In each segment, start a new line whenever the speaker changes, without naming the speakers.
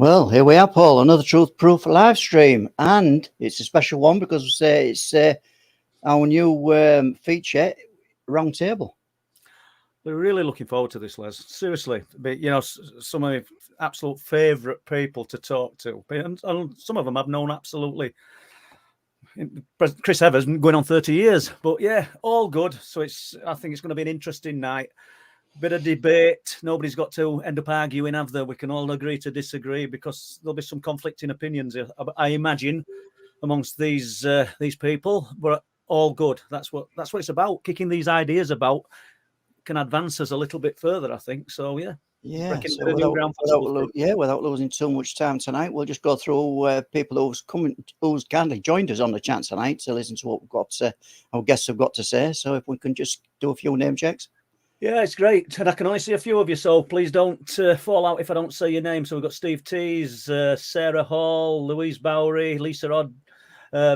Well, here we are, Paul. Another Truth Proof live stream, and it's a special one because it's our new feature, Round Table.
We're really looking forward to this, Les. Seriously, but some of my absolute favourite people to talk to, and some of them I've known absolutely. Chris Evers going on 30 years, but yeah, all good. So I think it's going to be an interesting night. Bit of debate. Nobody's got to end up arguing, have they? We can all agree to disagree because there'll be some conflicting opinions, I imagine, amongst these people. But all good. That's what it's about. Kicking these ideas about can advance us a little bit further, I think. So yeah.
Yeah. So without losing too much time tonight, we'll just go through people who's kindly joined us on the chat tonight to listen to what our guests have got to say. So if we can just do a few name checks.
Yeah, it's great. And I can only see a few of you, so please don't fall out if I don't say your name. So we've got Steve Tees, Sarah Hall, Louise Bowery, Lisa Odd,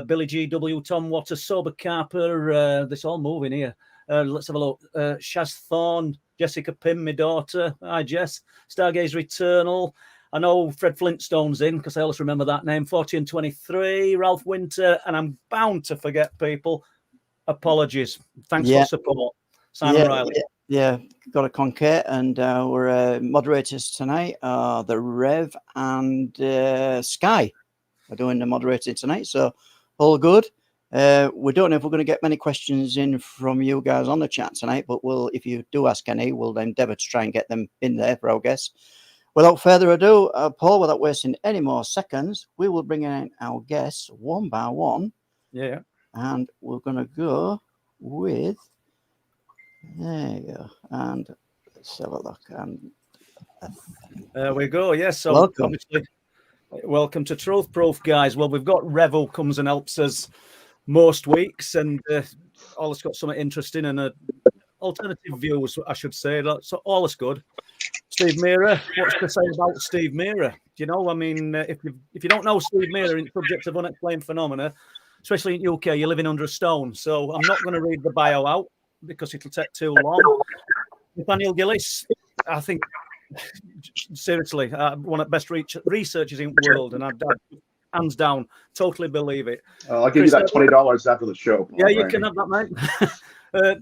Billy GW, Tom Waters, Sober Carper. This all moving here. Let's have a look. Shaz Thorne, Jessica Pym, my daughter. Hi, Jess. Stargazer Eternal. I know Fred Flintstone's in because I always remember that name. 40 and 23. Ralph Winter. And I'm bound to forget people. Apologies. Thanks for support. Simon Riley.
Yeah, got a concur, and our moderators tonight are the Rev and Sky are doing the moderating tonight, so all good. We don't know if we're going to get many questions in from you guys on the chat tonight, but if you do ask any, we'll endeavour to try and get them in there for our guests. Without further ado, Paul, without wasting any more seconds, we will bring in our guests one by one.
Yeah.
And we're going to go with... There you go. And let's have a look. And
there we go. Yes. So welcome to Truth Proof, guys. Well, we've got Rev who comes and helps us most weeks, and all has got something interesting and alternative views, I should say. So all is good. Steve Mera, what's to say about Steve Mera? You know, I mean, if you don't know Steve Mera in subject of unexplained phenomena, especially in UK, you're living under a stone. So I'm not going to read the bio out because it'll take too long. Nathaniel Gillis, I think, seriously, one of the best researchers in the world, and I'd hands down, totally believe it.
I'll give you that $20 after the show.
Yeah, you can have that,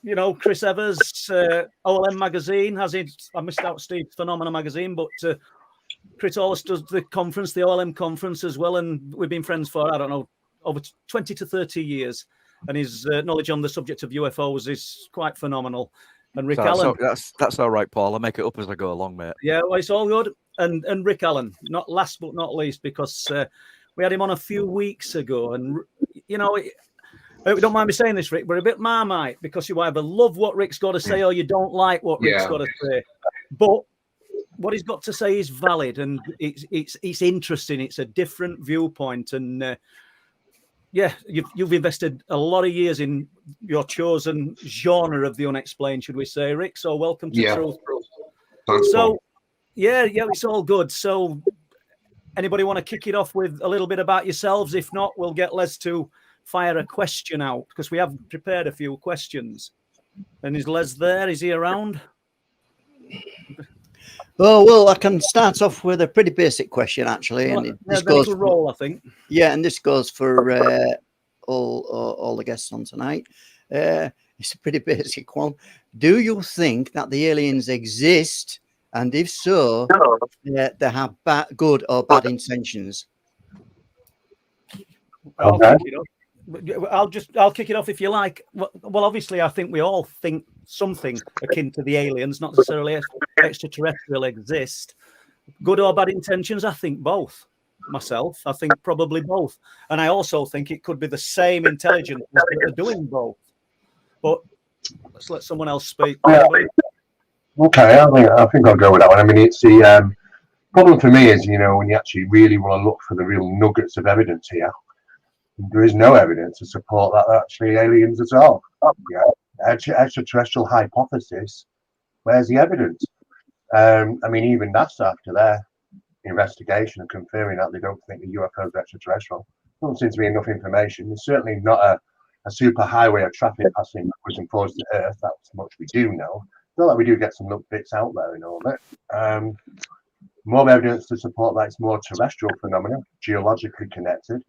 mate. Chris Evers, OLM magazine, I missed out Steve's Phenomena magazine, but Chris always does the conference, the OLM conference as well, and we've been friends for, I don't know, over 20 to 30 years. And his knowledge on the subject of UFOs is quite phenomenal. And Rick Allan.
That's all right, Paul. I'll make it up as I go along, mate.
Yeah, well, it's all good. And Rick Allan, not last but not least, because we had him on a few weeks ago. And, we don't mind me saying this, Rick, we're a bit Marmite because you either love what Rick's got to say or you don't like what Rick's got to say. But what he's got to say is valid and it's interesting. It's a different viewpoint. And, you've invested a lot of years in your chosen genre of the unexplained, should we say, Rick? So welcome to Truth Proof. So, it's all good. So, anybody want to kick it off with a little bit about yourselves? If not, we'll get Les to fire a question out because we have prepared a few questions. And is Les there? Is he around?
Oh, well, I can start off with a pretty basic question, actually. And this goes
for roll, I think.
Yeah, and this goes for all the guests on tonight. It's a pretty basic one. Do you think that the aliens exist? And if so, they have good or bad intentions?
Okay. I'll kick it off if you like. Well, obviously, I think we all think something akin to the aliens, not necessarily extraterrestrial, exist. Good or bad intentions? I think both. Myself, I think probably both. And I also think it could be the same intelligence that are doing both. But let's let someone else speak.
Okay, I think I'll go with that one. I mean, it's the problem for me is, when you actually really want to look for the real nuggets of evidence here, there is no evidence to support that actually aliens at all. Extraterrestrial hypothesis, where's the evidence? I mean, even NASA, after their investigation and confirming that they don't think the UFOs are extraterrestrial, there doesn't seem to be enough information. There's certainly not a super highway of traffic passing backwards and forwards to Earth. That's much we do know. Not that we do get some little bits out there in all of it. more evidence to support that it's more terrestrial phenomena, geologically connected,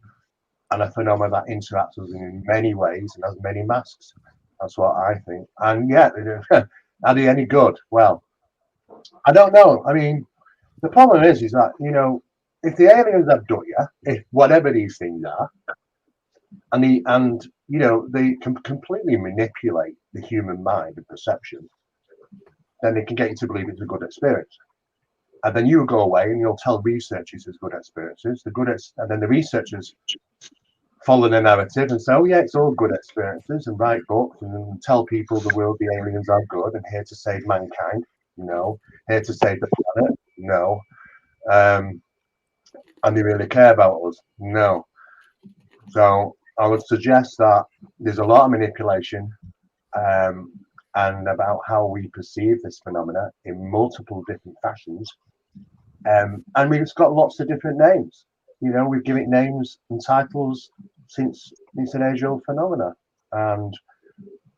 and a phenomenon that interacts with us in many ways and has many masks. That's what I think. And yeah, are they any good? Well, I don't know. I mean, the problem is that, you know, if the aliens have done you, if whatever these things are, and you know, they can completely manipulate the human mind and perception, then they can get you to believe it's a good experience. And then you go away and you'll tell researchers it's good experiences. And then the researchers follow the narrative and say, oh yeah, it's all good experiences, and write books and tell people the world, the aliens are good and here to save mankind. No. Here to save the planet. No. And they really care about us. No. So I would suggest that there's a lot of manipulation and about how we perceive this phenomena in multiple different fashions. I mean, it's got lots of different names. You know, we've given it names and titles since it's an age-old phenomena. And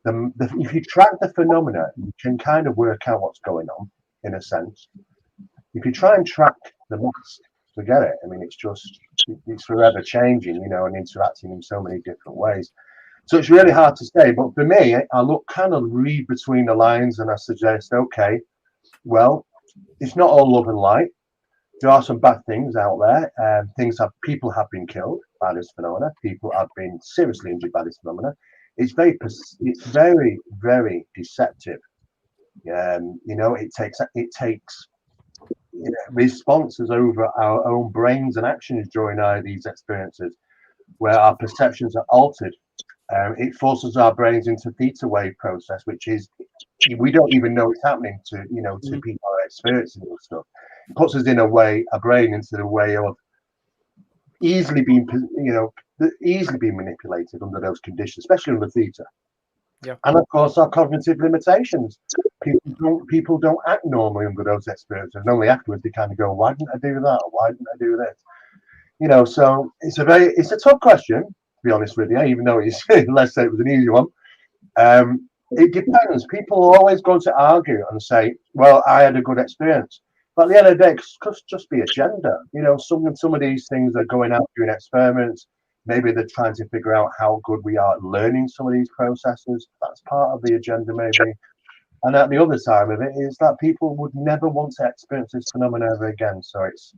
if you track the phenomena, you can kind of work out what's going on, in a sense. If you try and track the mask, forget it. I mean, it's forever changing, you know, and interacting in so many different ways. So it's really hard to say. But for me, I kind of read between the lines and I suggest, okay, well, it's not all love and light. There are some bad things out there. People have been killed by this phenomena. People have been seriously injured by this phenomena. It's very, very deceptive. You know, it takes responses over our own brains and actions during these experiences, where our perceptions are altered. It forces our brains into theta wave process, which is we don't even know it's happening to people who are experiencing this stuff. It puts us in a brain into the way of easily being manipulated under those conditions, especially under theta.
Yeah.
And of course, our cognitive limitations. People don't act normally under those experiences, and only afterwards they kind of go, "Why didn't I do that? Or why didn't I do this?" You know, so it's a tough question, to be honest with you. Even though let's say it was an easy one. It depends. People are always going to argue and say, "Well, I had a good experience," but at the end of the day, it could just be agenda. You know, some of these things are going out doing experiments. Maybe they're trying to figure out how good we are at learning some of these processes. That's part of the agenda, maybe. And at the other side of it is that people would never want to experience this phenomenon ever again. So it's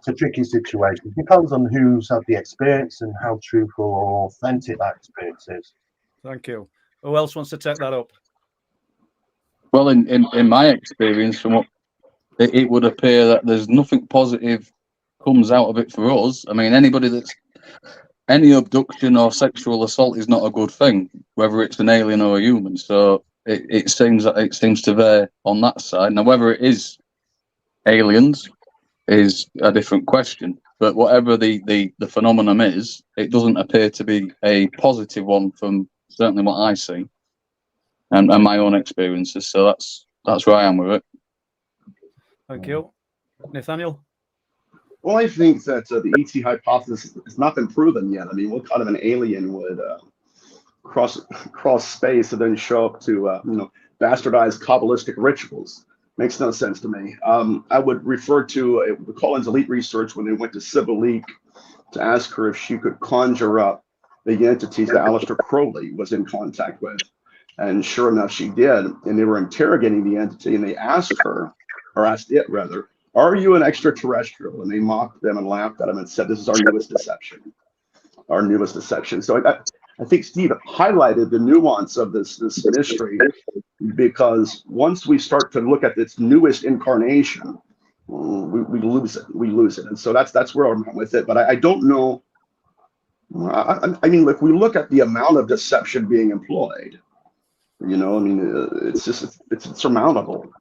a tricky situation. It depends on who's had the experience and how truthful or authentic that experience is.
Thank you. Who else wants to take that up?
Well, in my experience, from what it would appear that there's nothing positive comes out of it for us. I mean, any abduction or sexual assault is not a good thing, whether it's an alien or a human. So it seems to veer on that side. Now, whether it is aliens is a different question. But whatever the phenomenon is, it doesn't appear to be a positive one from certainly what I see and my own experiences. So that's where I am with it.
Thank you. Nathaniel?
Well, I think that the ET hypothesis has not been proven yet. I mean, what kind of an alien would cross space and then show up to bastardized Kabbalistic rituals? Makes no sense to me. I would refer to Collins Elite Research when they went to Sibylline to ask her if she could conjure up the entities that Aleister Crowley was in contact with. And sure enough, she did. And they were interrogating the entity and they asked it rather, "Are you an extraterrestrial?" And they mocked them and laughed at them and said, "This is our newest deception. Our newest deception." So I think Steve highlighted the nuance of this mystery, because once we start to look at its newest incarnation, we lose it. And so that's where I'm at with it. But I don't know. I mean, if we look at the amount of deception being employed, it's insurmountable.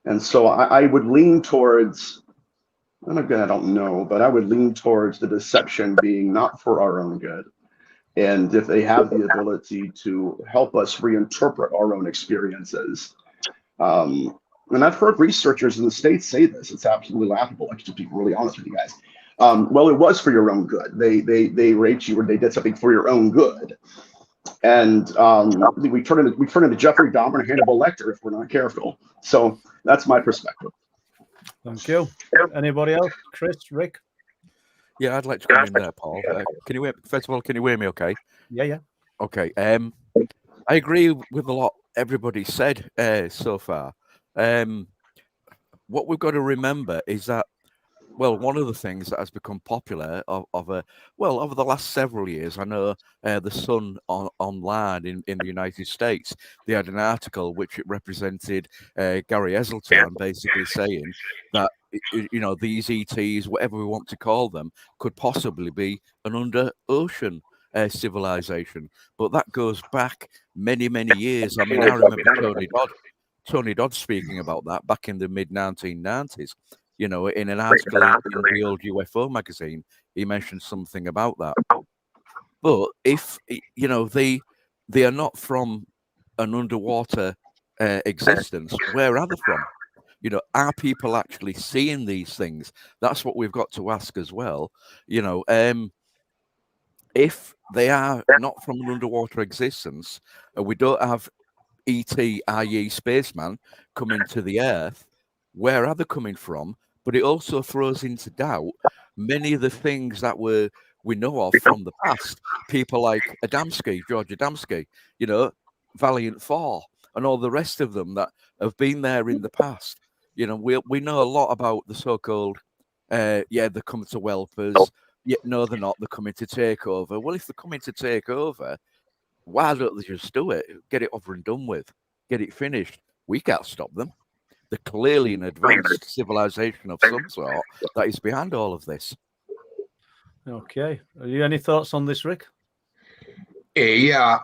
And so I would lean towards, and again, I don't know, but I would lean towards the deception being not for our own good. And if they have the ability to help us reinterpret our own experiences. And I've heard researchers in the States say this, it's absolutely laughable. Like, to be really honest with you guys. Well, it was for your own good. They rate you, or they did something for your own good. And we turn into Jeffrey Dahmer and Hannibal Lecter if we're not careful. So that's my perspective.
Thank you. Anybody else? Chris, Rick?
Yeah, I'd like to come in there, Paul. Can you hear? First of all, can you hear me? Okay.
Yeah.
Okay. I agree with a lot everybody said so far. What we've got to remember is that, well, one of the things that has become popular over the last several years, I know the Sun online in the United States, they had an article which represented Gary Eselton basically saying that, you know, these ETs, whatever we want to call them, could possibly be an under-ocean civilization. But that goes back many, many years. I mean, I remember Tony Dodd speaking about that back in the mid-1990s. You know, in an article in the old UFO magazine, he mentioned something about that. But if, you know, they are not from an underwater existence, where are they from? You know, are people actually seeing these things? That's what we've got to ask as well. You know, if they are not from an underwater existence, and we don't have ET, i.e. spaceman, coming to the Earth, where are they coming from? But it also throws into doubt many of the things that we know of from the past. People like George Adamski, you know, Valiant 4, and all the rest of them that have been there in the past. You know, we know a lot about the so-called, they're coming to help us. Yeah, no, they're not. They're coming to take over. Well, if they're coming to take over, why don't they just do it? Get it over and done with. Get it finished. We can't stop them. They're clearly an advanced civilization of some sort that is behind all of this.
Okay. Are you any thoughts on this, Rick?
Yeah.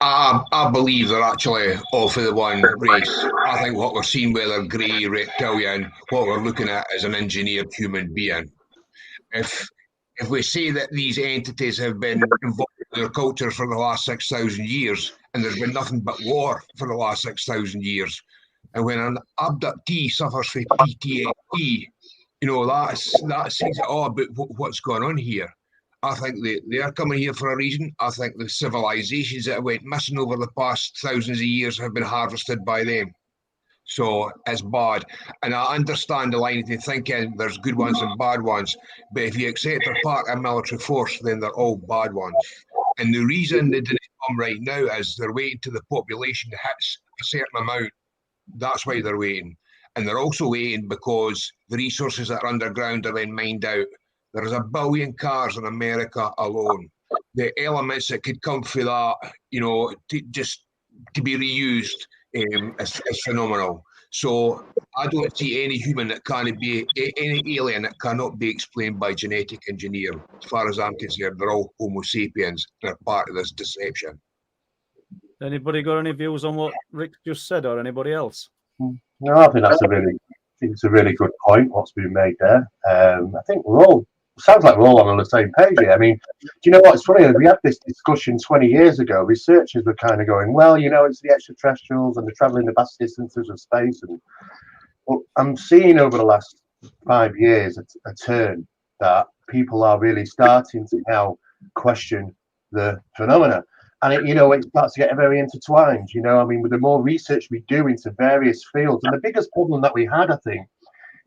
I believe they're actually all for the one race. I think what we're seeing with a grey reptilian, what we're looking at is an engineered human being. If we say that these entities have been involved in their culture for the last 6,000 years, and there's been nothing but war for the last 6,000 years, and when an abductee suffers from PTSD, you know, that says it all about what's going on here. I think they are coming here for a reason. I think the civilizations that went missing over the past thousands of years have been harvested by them. So it's bad. And I understand the line of thinking there's good ones and bad ones. But if you accept they're part of military force, then they're all bad ones. And the reason they didn't come right now is they're waiting till the population hits a certain amount. That's why they're waiting. And they're also waiting because the resources that are underground are then mined out. There's 1 billion cars in America alone. The elements that could come for that, you know, to be reused is phenomenal. So I don't see any human that can't be, any alien that cannot be explained by genetic engineering. As far as I'm concerned, they're all Homo sapiens. They're part of this deception.
Anybody got any views on what Rick just said, or anybody else?
No, I think it's a really good point. What's been made there. I think sounds like we're all on the same page here. I mean, do you know what? It's funny. We had this discussion 20 years ago. Researchers were kind of going, well, you know, it's the extraterrestrials and they're traveling the vast distances of space. And well, I'm seeing over the last 5 years a turn that people are really starting to now question the phenomena. And it starts to get very intertwined. You know, I mean, with the more research we do into various fields, and the biggest problem that we had, I think,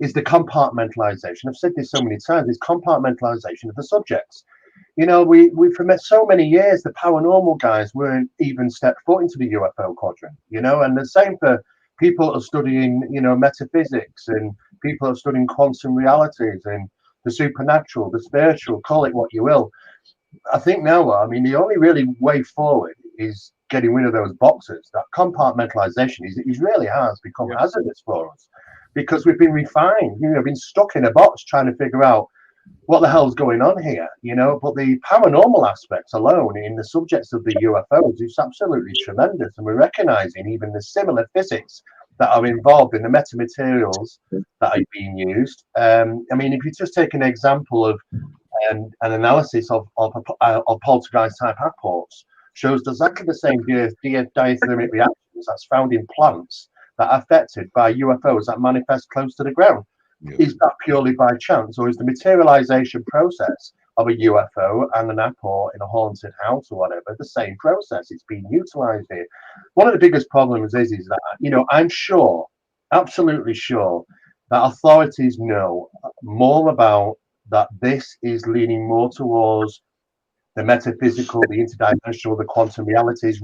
is the compartmentalization. I've said this so many times, is compartmentalization of the subjects. You know, we've for so many years, the paranormal guys weren't even stepped foot into the UFO quadrant, you know, and the same for people that are studying, you know, metaphysics, and people that are studying quantum realities and the supernatural, the spiritual, call it what you will. I think now, I mean, the only really way forward is getting rid of those boxes. That compartmentalization is really has become hazardous for us, because we've been refined, you know, been stuck in a box trying to figure out what the hell's going on here, you know. But the paranormal aspects alone in the subjects of the UFOs is absolutely tremendous, and we're recognizing even the similar physics that are involved in the metamaterials that are being used. I mean, if you just take an example of an analysis of poltergeist type apports, shows exactly the same diathermic reactions that's found in plants that are affected by UFOs that manifest close to the ground. Yeah. Is that purely by chance, or is the materialization process of a UFO and an apport in a haunted house or whatever the same process? It's being utilized here. One of the biggest problems is that, you know, I'm sure, absolutely sure, that authorities know more about that this is leaning more towards the metaphysical, the interdimensional, the quantum realities,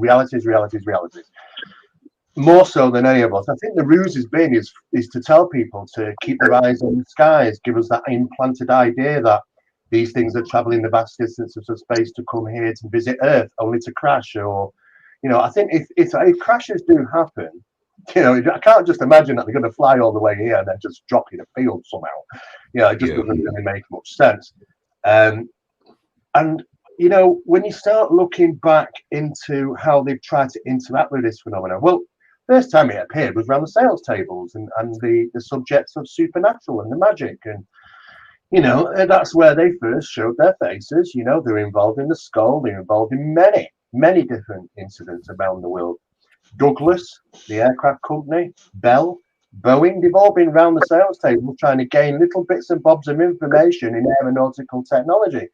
more so than any of us. I think the ruse has been is to tell people to keep their eyes on the skies, give us that implanted idea that these things are traveling the vast distances of space to come here to visit Earth, only to crash. Or, you know, I think if crashes do happen, you know, I can't just imagine that they're going to fly all the way here and then just drop in a field somehow. You know, it just doesn't really make much sense. And you know, when you start looking back into how they've tried to interact with this phenomenon, well, first time it appeared was around the sales tables and the subjects of supernatural and the magic. And, you know, that's where they first showed their faces. You know, they're involved in the skull. They're involved in many, many different incidents around the world. Douglas, the aircraft company, Bell, Boeing, they've all been around the sales table trying to gain little bits and bobs of information in aeronautical technology.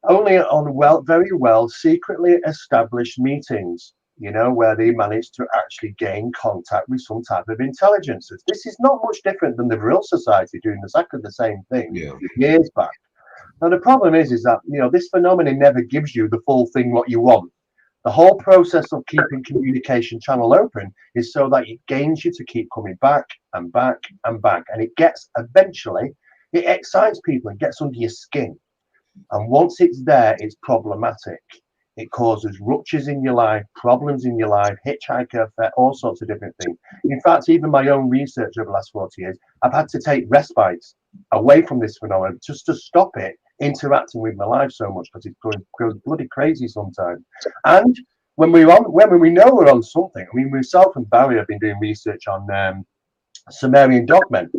Only on very well secretly established meetings, you know, where they managed to actually gain contact with some type of intelligence. This is not much different than the Vril Society doing exactly the same thing years back. Now, the problem is that, you know, this phenomenon never gives you the full thing what you want. The whole process of keeping communication channel open is so that it gains you to keep coming back and back and back. And it gets eventually, it excites people and gets under your skin. And once it's there, it's problematic. It causes ruptures in your life, problems in your life, hitchhiker effect, all sorts of different things. In fact, even my own research over the last 40 years, I've had to take respites away from this phenomenon just to stop it interacting with my life so much, because it goes bloody crazy sometimes. And when we know we're on something, I mean, myself and Barry have been doing research on Sumerian dogmen.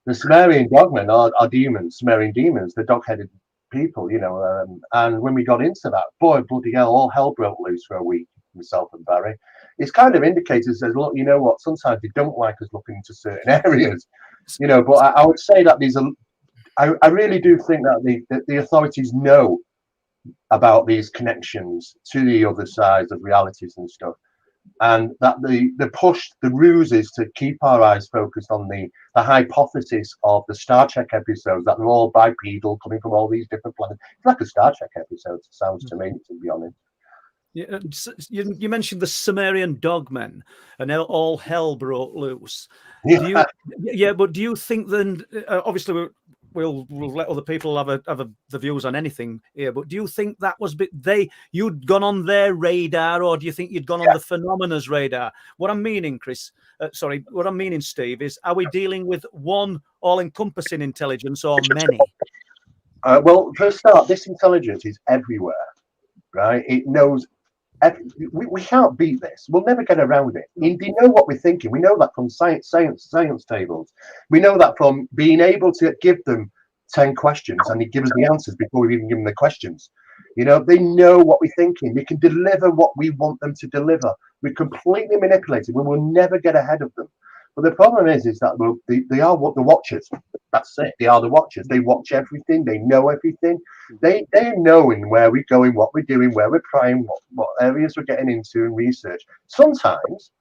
The Sumerian dogmen are demons, Sumerian demons, the dog-headed people, you know, and when we got into that, boy, bloody hell, all hell broke loose for a week, myself and Barry. It's kind of indicators, says, look, you know what, sometimes they don't like us looking into certain areas, you know, but I would say that these are, I really do think that the authorities know about these connections to the other sides of realities and stuff, and that the push, the ruse is to keep our eyes focused on the hypothesis of the Star Trek episodes, that they're all bipedal, coming from all these different planets. It's like a Star Trek episode, it sounds to me, to be honest.
Yeah, you mentioned the Sumerian dogmen, and all hell broke loose. But do you think then? Obviously, we'll let other people have the views on anything here. But do you think that was you'd gone on their radar, or do you think you'd gone on the phenomena's radar? What I'm meaning, Steve, is are we dealing with one all-encompassing intelligence or many?
Well, for a start, this intelligence is everywhere, right? It knows. We can't beat this. We'll never get around it. They know what we're thinking. We know that from science tables. We know that from being able to give them 10 questions and they give us the answers before we even give them the questions. You know, they know what we're thinking. They can deliver what we want them to deliver. We're completely manipulated. We will never get ahead of them. But the problem is that they are the watchers. That's it. They are the watchers. They watch everything. They know everything. They're knowing where we're going, what we're doing, where we're prying, what areas we're getting into in research. Sometimes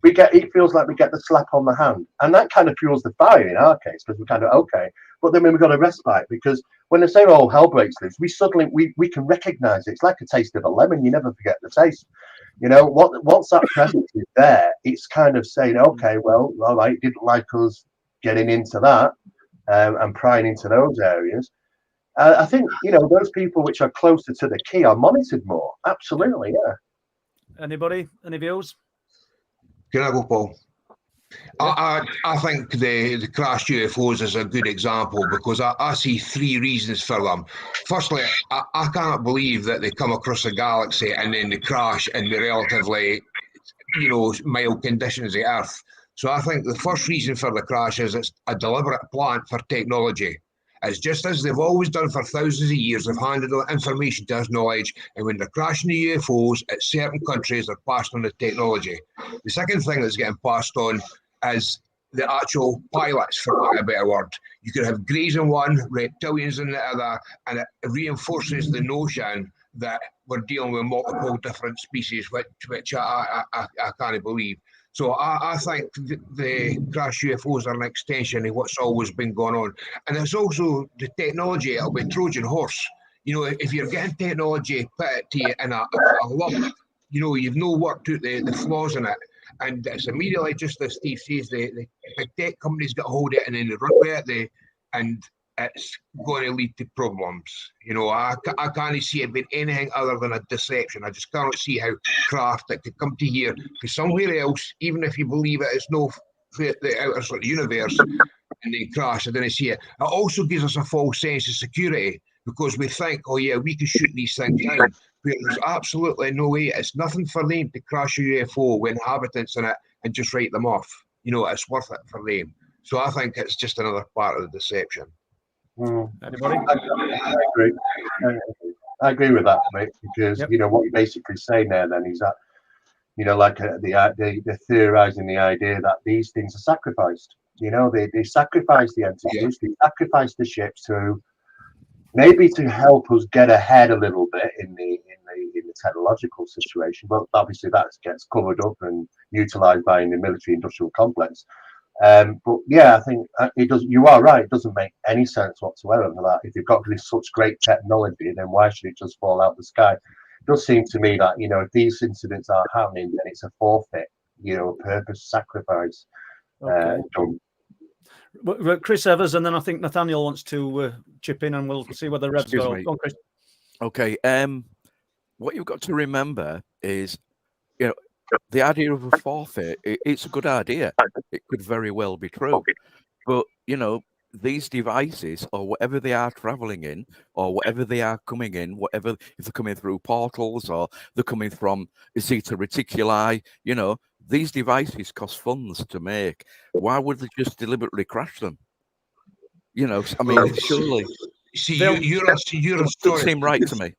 it feels like we get the slap on the hand, and that kind of fuels the fire in our case, because we're kind of okay. But then when we've got a respite, because when they say, "Oh, hell breaks loose," we suddenly we can recognize it. It's like a taste of a lemon. You never forget the taste. You know, once that presence is there, it's kind of saying, okay, well, all right, didn't like us getting into that and prying into those areas. I think, you know, those people which are closer to the key are monitored more. Absolutely, yeah.
Anybody? Any views?
Can I go, Paul? Yeah. I think the crashed UFOs is a good example, because I see three reasons for them. Firstly, I cannot believe that they come across the galaxy and then they crash in the relatively, you know, mild conditions of Earth. So I think the first reason for the crash is it's a deliberate plant for technology. It's just as they've always done for thousands of years. They've handed out information to us, knowledge, and when they're crashing the UFOs at certain countries, they're passed on the technology. The second thing that's getting passed on is the actual pilots, for lack of a better word. You could have greys in one, reptilians in the other, and it reinforces the notion that we're dealing with multiple different species, which I can't believe. So I think the crash UFOs are an extension of what's always been going on. And it's also the technology, it'll be Trojan horse. You know, if you're getting technology put it to you in a lump, you know, you've no worked out the flaws in it. And it's immediately, just as Steve says, the big tech companies get hold of it and then they run with it, and it's going to lead to problems. You know, I can't see it being anything other than a deception. I just cannot see how craft that could come to here from somewhere else, even if you believe it is no the outer sort of universe, and then crash. I didn't see it. It also gives us a false sense of security because we think, oh yeah, we can shoot these things down. But there's absolutely no way. It's nothing for them to crash a UFO with inhabitants in it and just write them off. You know, it's worth it for them. So I think it's just another part of the deception.
Anybody?
I agree. I agree with that, mate, because you know what you're basically saying there then is that, you know, like they're theorizing the idea that these things are sacrificed. You know, they sacrifice the entities, they sacrifice the ships to maybe to help us get ahead a little bit in the technological situation, but obviously that gets covered up and utilized by the military industrial complex. But yeah, I think it does. You are right. It doesn't make any sense whatsoever for that. If you've got this such great technology, then why should it just fall out the sky? It does seem to me that, you know, if these incidents are happening, then it's a forfeit. You know, purpose, sacrifice.
Okay. Chris Evers, and then I think Nathaniel wants to chip in, and we'll see whether Rev's got on. Chris.
Okay. What you've got to remember is, you know, the idea of a forfeit, it's a good idea. It could very well be true. But, you know, these devices, or whatever they are traveling in, or whatever they are coming in, whatever, if they're coming through portals or they're coming from Zeta Reticuli, you know, these devices cost funds to make. Why would they just deliberately crash them? You know, I mean, surely.
See, you're
doesn't seem right to me.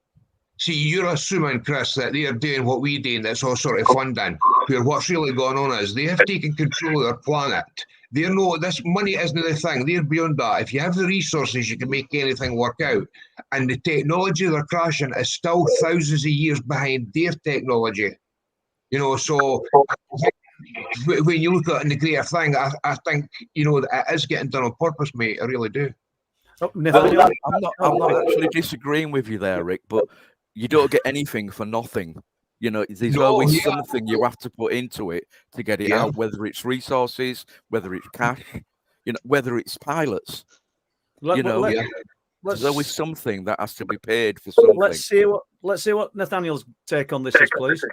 See, you're assuming, Chris, that they are doing what we do, and that's all sort of funding. Where what's really going on is they have taken control of their planet. They're no, this money isn't the thing. They're beyond that. If you have the resources, you can make anything work out. And the technology they're crashing is still thousands of years behind their technology. You know, so when you look at it in the greater thing, I think, you know, it is getting done on purpose, mate. I really do.
Oh,
well, I'm not actually disagreeing with you there, Rick, but you don't get anything for nothing. You know, there's always something you have to put into it to get it out, whether it's resources, whether it's cash, you know, whether it's pilots. There's always something that has to be paid for something.
Let's see what Nathaniel's take on this is, please.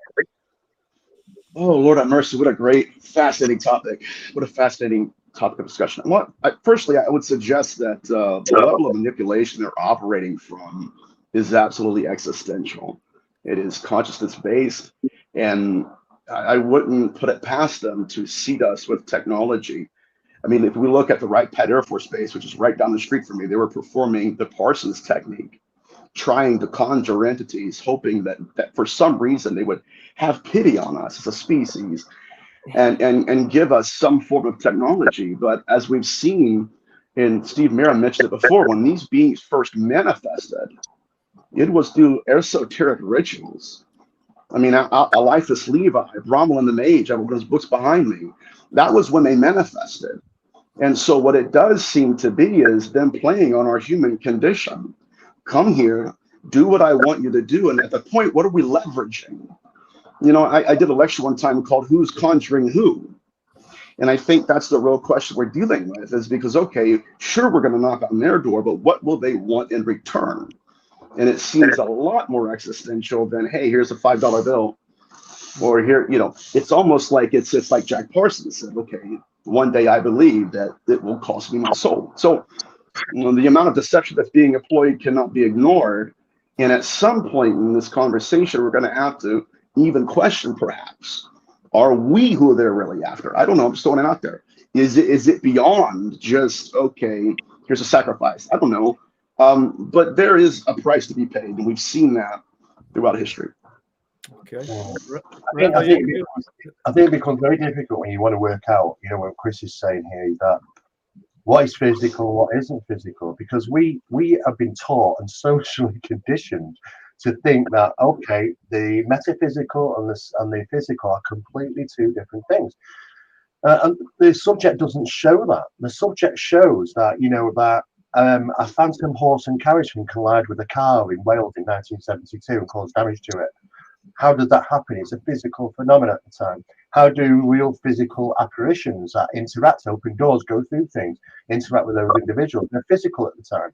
Oh, Lord have mercy. What a great, fascinating topic. What a fascinating topic of discussion. Firstly, I would suggest that the level of manipulation they're operating from is absolutely existential. It is consciousness-based, and I wouldn't put it past them to seed us with technology. I mean, if we look at the Wright-Patt Air Force Base, which is right down the street from me, they were performing the Parsons technique, trying to conjure entities, hoping that for some reason they would have pity on us as a species and give us some form of technology. But as we've seen, and Steve Mera mentioned it before, when these beings first manifested, it was through esoteric rituals. I mean, Eliphas Levi, Rommel and the Mage, I have those books behind me. That was when they manifested. And so what it does seem to be is them playing on our human condition. Come here, do what I want you to do. And at the point, what are we leveraging? You know, I did a lecture one time called Who's Conjuring Who? And I think that's the real question we're dealing with, is because, okay, sure, we're going to knock on their door, but what will they want in return? And it seems a lot more existential than, hey, here's a $5 bill. Or here, you know, it's almost like it's like Jack Parsons said, okay, one day I believe that it will cost me my soul. So, you know, the amount of deception that's being employed cannot be ignored. And at some point in this conversation, we're going to have to even question, perhaps, are we who they're really after? I don't know. I'm just throwing it out there. Is it beyond just, okay, here's a sacrifice? I don't know. But there is a price to be paid, and we've seen that throughout history.
Okay.
I think it becomes very difficult when you want to work out, you know, what Chris is saying here, is that what is physical, what isn't physical, because we have been taught and socially conditioned to think that, okay, the metaphysical and the physical are completely two different things. And the subject doesn't show that. The subject shows that, that a phantom horse and carriage can collide with a car in Wales in 1972 and cause damage to it. How does that happen? It's a physical phenomenon at the time. How do real physical apparitions that interact, open doors, go through things, interact with those individuals? They're physical at the time.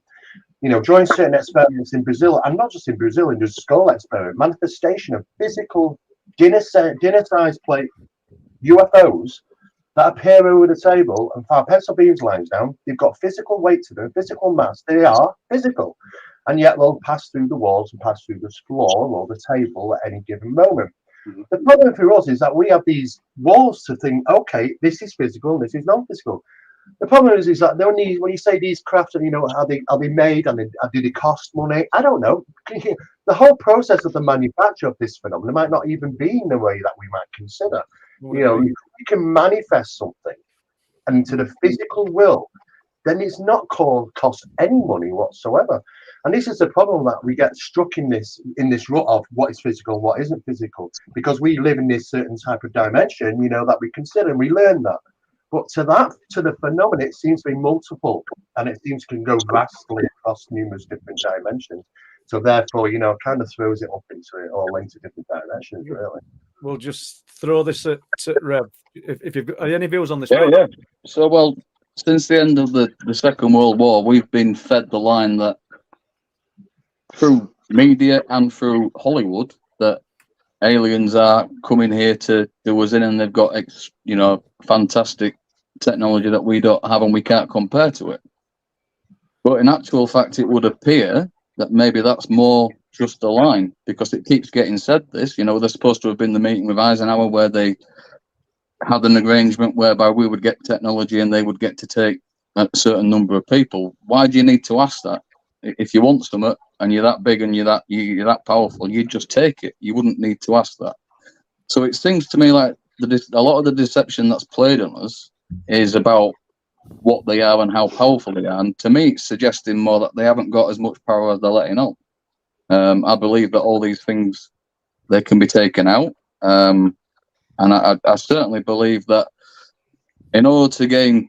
During certain experiments in Brazil, and not just in Brazil, in the skull experiment, manifestation of physical dinner-sized plate UFOs that appear over the table and fire pencil beams lines down. They've got physical weight to them, physical mass. They are physical. And yet they'll pass through the walls and pass through the floor or the table at any given moment. Mm-hmm. The problem for us is that we have these walls to think, okay, this is physical, this is non-physical. The problem is that when you say these crafts, are they made and do they cost money? I don't know. The whole process of the manufacture of this phenomenon might not even be in the way that we might consider. You can manifest something into the physical world, then it's not cost any money whatsoever. And this is the problem that we get struck in this rut of what is physical and what isn't physical, because we live in this certain type of dimension, that we consider, and we learn that. But to the phenomenon, it seems to be multiple, and it seems to go vastly across numerous different dimensions. So therefore, kind of throws it up into it all into different dimensions, really.
We'll just throw this at Rev. If you've got any views on this.
Yeah. So, well, since the end of the Second World War, we've been fed the line that through media and through Hollywood that aliens are coming here to do us in, and they've got fantastic technology that we don't have and we can't compare to it. But in actual fact, it would appear that maybe that's more just a line, because it keeps getting said this. They're supposed to have been the meeting with Eisenhower where they had an arrangement whereby we would get technology and they would get to take a certain number of people. Why do you need to ask that? If you want something and you're that big and you're that powerful, you just take it. You wouldn't need to ask that. So it seems to me like a lot of the deception that's played on us is about what they are and how powerful they are. And to me, it's suggesting more that they haven't got as much power as they're letting on. I believe that all these things, they can be taken out. And I certainly believe that in order to gain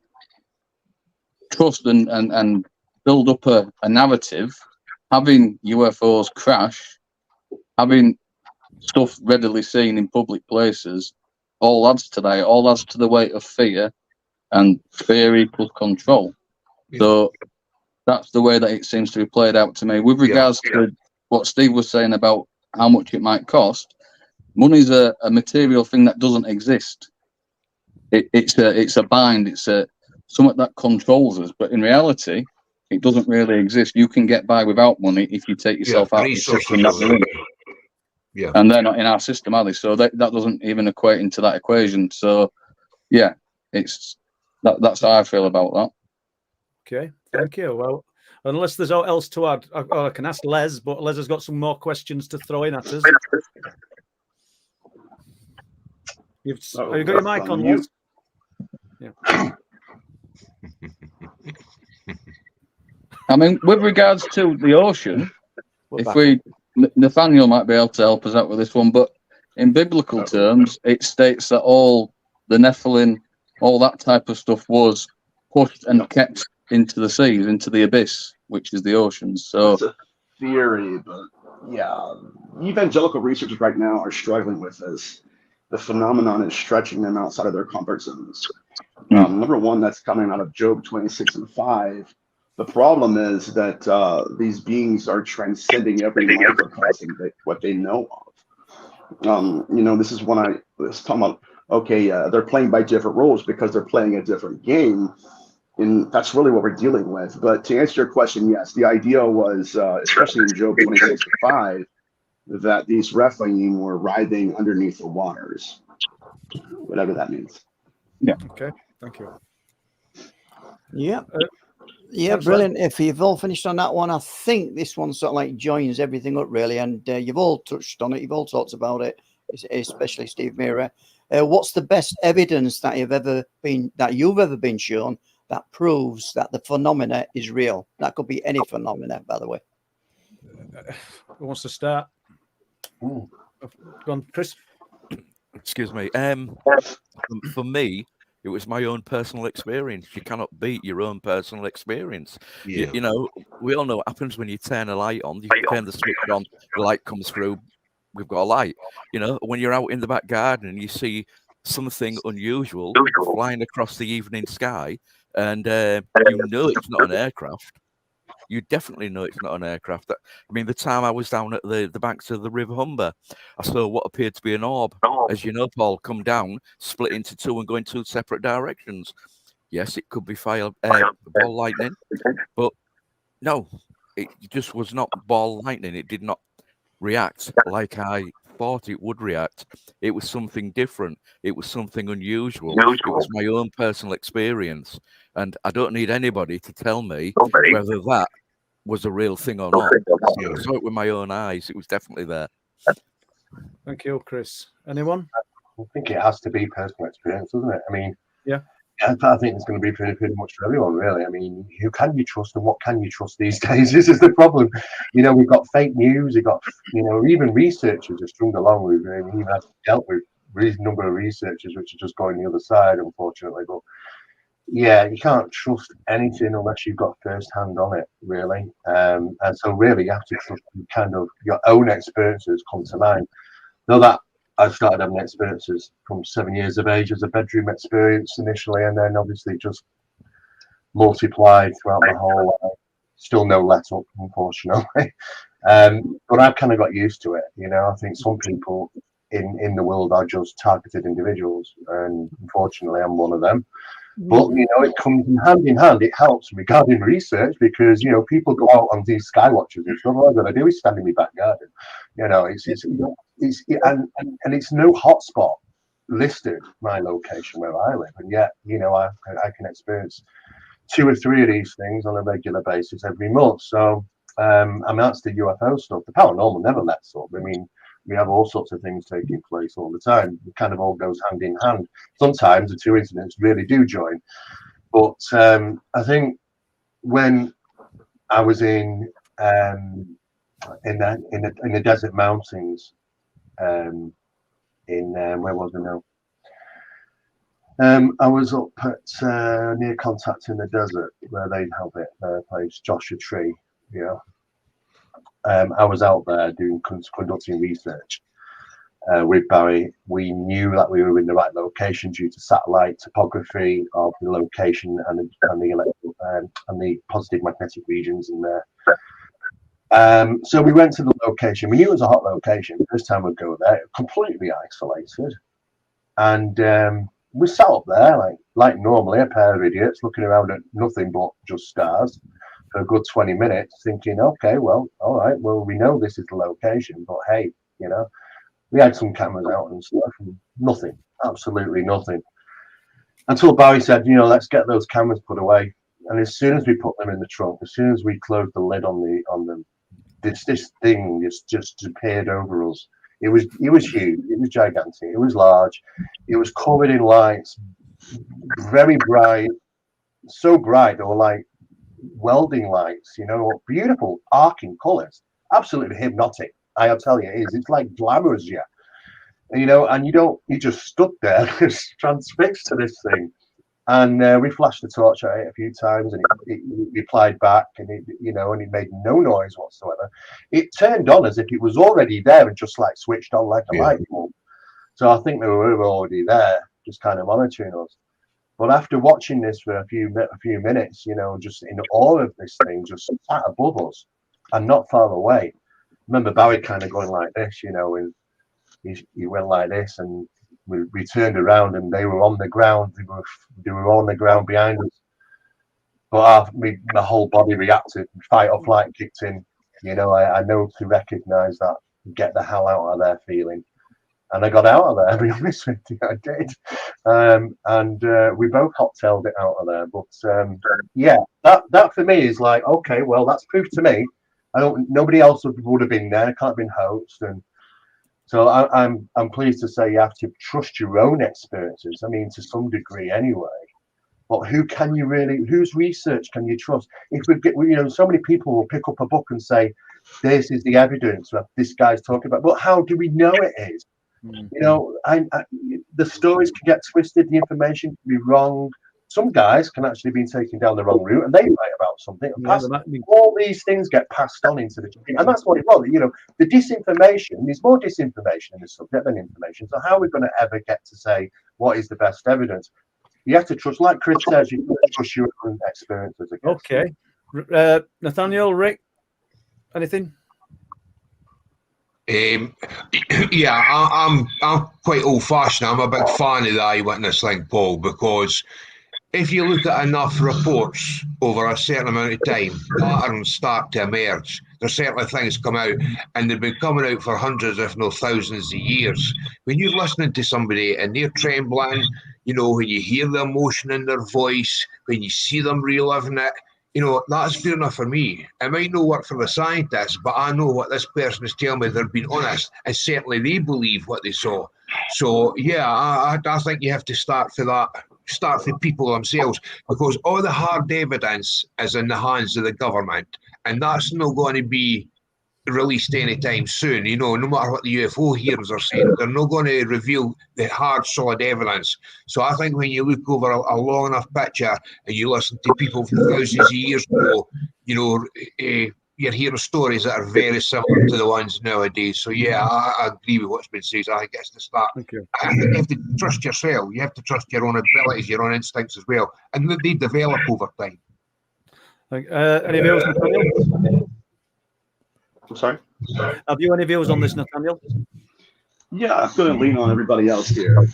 trust and build up a narrative, having UFOs crash, having stuff readily seen in public places, all adds to that. It all adds to the weight of fear, and fear equals control. Yeah. So that's the way that it seems to be played out to me. With regards to what Steve was saying about how much it might cost, money's a material thing that doesn't exist. It's a bind. It's something that controls us. But in reality, it doesn't really exist. You can get by without money if you take yourself out of the system that you're in. Yeah. And they're not in our system, are they? So that doesn't even equate into that equation. So, yeah, that's how I feel about that.
Okay, thank you. Well, unless there's else to add, I can ask Les, but Les has got some more questions to throw in at us. Have you got your mic on, Les? Yeah.
I mean, with regards to the ocean, Nathaniel might be able to help us out with this one, but in biblical terms, it states that all the Nephilim, all that type of stuff was pushed and kept into the seas, into the abyss, which is the oceans. So
it's a theory, but yeah, evangelical researchers right now are struggling with this. The phenomenon is stretching them outside of their comfort zones. Number one, that's coming out of Job 26:5. The problem is that these beings are transcending every microcosm what they know of. This is when I was talking about, okay, they're playing by different rules because they're playing a different game. And that's really what we're dealing with. But to answer your question, yes, the idea was, especially in Job 26:5, that these Rephaim were writhing underneath the waters, whatever that means.
Yeah.
Okay. Thank you.
Yeah. Yeah, brilliant. If you've all finished on that one, I think this one sort of like joins everything up, really. And you've all touched on it. You've all talked about it, especially Steve Mera. What's the best evidence that you've ever been shown that proves that the phenomena is real? That could be any phenomena, by the way.
Who wants to start?
Ooh.
Go on, Chris.
Excuse me. For me, it was my own personal experience. You cannot beat your own personal experience.
Yeah.
You know, we all know what happens when you turn a light on. You turn the switch on, the light comes through. We've got a light. You know, when you're out in the back garden and you see something unusual flying across the evening sky, and you know it's not an aircraft. You definitely know it's not an aircraft. I mean, the time I was down at the banks of the River Humber, I saw what appeared to be an orb, as you know, Paul, come down, split into two and go in two separate directions. Yes, it could be ball lightning, but no, it just was not ball lightning. It did not react like I thought it would react. It was something different. It was something unusual. It was my own personal experience. And I don't need anybody to tell me whether that was a real thing or not. I saw it with my own eyes. It was definitely there.
Thank you, Chris. Anyone?
I think it has to be personal experience, doesn't it? I mean,
yeah,
I think it's going to be pretty much for everyone, really. I mean, who can you trust and what can you trust these days? This is the problem. You know, we've got fake news. We've got, you know, even researchers are strung along. We've even had dealt with a number of researchers which are just going the other side, unfortunately. But yeah, you can't trust anything unless you've got first hand on it, really. And so really you have to trust kind of your own experiences come to mind. Though that I started having experiences from 7 years of age as a bedroom experience initially, and then obviously just multiplied throughout the whole still no let up, unfortunately. But I've kind of got used to it, you know. I think some people in the world are just targeted individuals, and unfortunately I'm one of them. But you know, it comes hand in hand. It helps regarding research because you know people go out on these sky watches and stuff. All I'm gonna do is stand in my back garden. You know, and it's no hotspot listed my location where I live, and yet you know I can experience 2 or 3 of these things on a regular basis every month. So I mean that's the UFO stuff. The paranormal never lets up. I mean, we have all sorts of things taking place all the time. It kind of all goes hand in hand. Sometimes the two incidents really do join. But I think when I was in the desert mountains, where was I now? I was up at near Contact in the Desert, where they have it, their place, Joshua Tree, you know. I was out there conducting research with Barry. We knew that we were in the right location due to satellite topography of the location and the positive magnetic regions in there. So we went to the location. We knew it was a hot location. First time we'd go there, completely isolated, and we sat up there like normally a pair of idiots looking around at nothing but just stars for a good 20 minutes, thinking, okay, well, all right, well, we know this is the location, but hey, you know, we had some cameras out and stuff, and nothing, absolutely nothing. Until Barry said, you know, let's get those cameras put away. And as soon as we put them in the trunk, as soon as we closed the lid on them, this thing just appeared over us. It was huge, it was gigantic, it was large, it was covered in lights, very bright, so bright they were like welding lights, you know, beautiful arcing colors, absolutely hypnotic. I'll tell you, it is. It's like glamorous, yeah. You know, and you just stood there, just transfixed to this thing. And we flashed the torch at it a few times, and it replied back, and it made no noise whatsoever. It turned on as if it was already there and just like switched on like a light bulb. So I think they were already there, just kind of monitoring us. But after watching this for a few minutes, you know, just in awe of this thing, just sat above us and not far away. Remember Barry kind of going like this, you know, and he went like this, and we turned around and they were on the ground. They were on the ground behind us. But my whole body reacted. Fight or flight kicked in. You know, I know to recognise that get the hell out of there feeling. And I got out of there, to be honest with you, I did. And we both hot-tailed it out of there. But yeah, that for me is like, okay, well, that's proof to me. Nobody else would have been there. It can't have been hoaxed. And so I'm pleased to say you have to trust your own experiences. I mean, to some degree anyway. But whose research can you trust? If we get, you know, so many people will pick up a book and say, this is the evidence that this guy's talking about. But how do we know it is? You know, the stories can get twisted, the information can be wrong. Some guys can actually be taken down the wrong route, and they write about something. And all these things get passed on into the, and that's what it was. You know, the disinformation. There's more disinformation in the subject than information. So how are we going to ever get to say what is the best evidence? You have to trust, like Chris says, you have to trust your own experiences.
Okay, Nathaniel, Rick, anything?
Yeah, I'm quite old-fashioned. I'm a big fan of the eyewitness thing, Paul, because if you look at enough reports over a certain amount of time, patterns start to emerge. There's certainly things come out, and they've been coming out for hundreds, if not thousands of years. When you're listening to somebody and they're trembling, you know, when you hear the emotion in their voice, when you see them reliving it, you know, that's fair enough for me. It might not work for the scientists, but I know what this person is telling me. They're being honest, and certainly they believe what they saw. So, yeah, I think you have to start for people themselves, because all the hard evidence is in the hands of the government, and that's not going to be released anytime soon. You know, no matter what the UFO hearings are saying, they're not going to reveal the hard, solid evidence. So I think when you look over a long enough picture and you listen to people from thousands of years ago, you know, you're hearing stories that are very similar to the ones nowadays. So yeah, I agree with what's been said. I think it's to start. You have to trust yourself. You have to trust your own abilities, your own instincts as well, and they develop over time.
Any views, Nathaniel?
I'm sorry?
Have you any views on this, Nathaniel?
Yeah, I'm going to lean on everybody else here.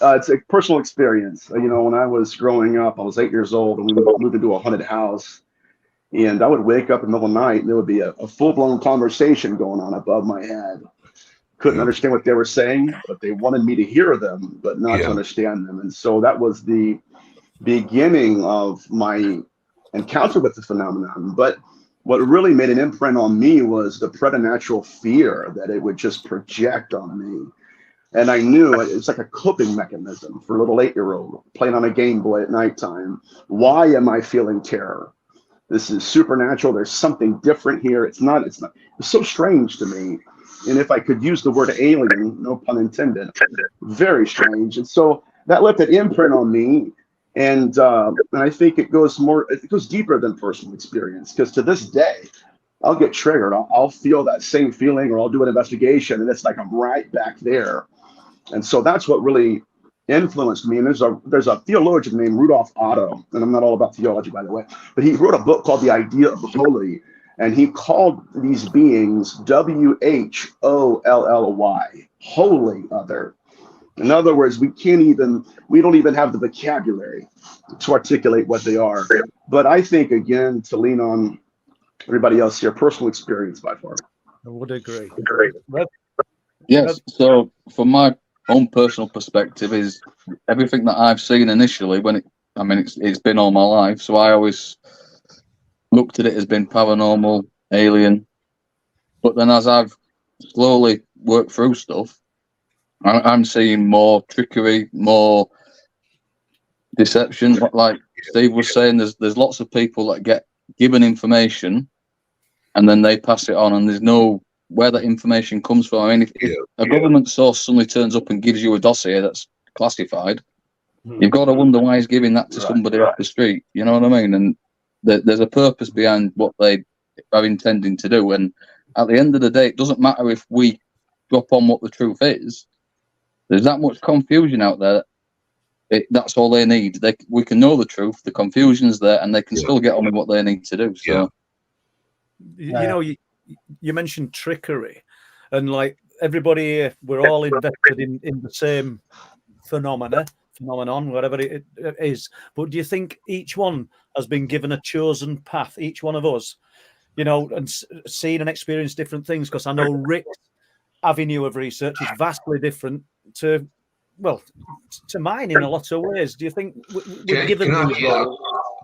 It's a personal experience. You know, when I was growing up, I was 8 years old, and we moved into a haunted house. And I would wake up in the middle of the night, and there would be a full-blown conversation going on above my head. Couldn't understand what they were saying, but they wanted me to hear them, but not to understand them. And so that was the beginning of my encounter with the phenomenon. But what really made an imprint on me was the preternatural fear that it would just project on me. And I knew it's like a coping mechanism for a little 8-year-old playing on a Game Boy at nighttime. Why am I feeling terror? This is supernatural. There's something different here. It's so strange to me. And if I could use the word alien, no pun intended, very strange. And so that left an imprint on me. And I think it goes deeper than personal experience, because to this day, I'll get triggered. I'll feel that same feeling, or I'll do an investigation, and it's like I'm right back there. And so that's what really influenced me. And there's a theologian named Rudolf Otto, and I'm not all about theology, by the way, but he wrote a book called The Idea of the Holy, and he called these beings WHOLLY, holy other. In other words, we don't even have the vocabulary to articulate what they are. But I think, again, to lean on everybody else here, personal experience by far.
I would agree.
Yes. So from my own personal perspective, is everything that I've seen initially, it's been all my life. So I always looked at it as being paranormal, alien. But then as I've slowly worked through stuff, I'm seeing more trickery, more deception. Like Steve was saying, there's lots of people that get given information and then they pass it on, and there's no where that information comes from. I mean, if a government source suddenly turns up and gives you a dossier that's classified, you've got to wonder why he's giving that to somebody off the street. You know what I mean? And there's a purpose behind what they are intending to do. And at the end of the day, it doesn't matter if we drop on what the truth is. There's that much confusion out there. That's all they need. We can know the truth. The confusion's there, and they can still get on with what they need to do. So,
you know, you mentioned trickery, and like everybody here, we're all invested in the same phenomenon, whatever it is. But do you think each one has been given a chosen path? Each one of us, you know, and seen and experienced different things. Because I know Rick's avenue of research is vastly different to mine in a lot of ways. Do you think we're given these roles?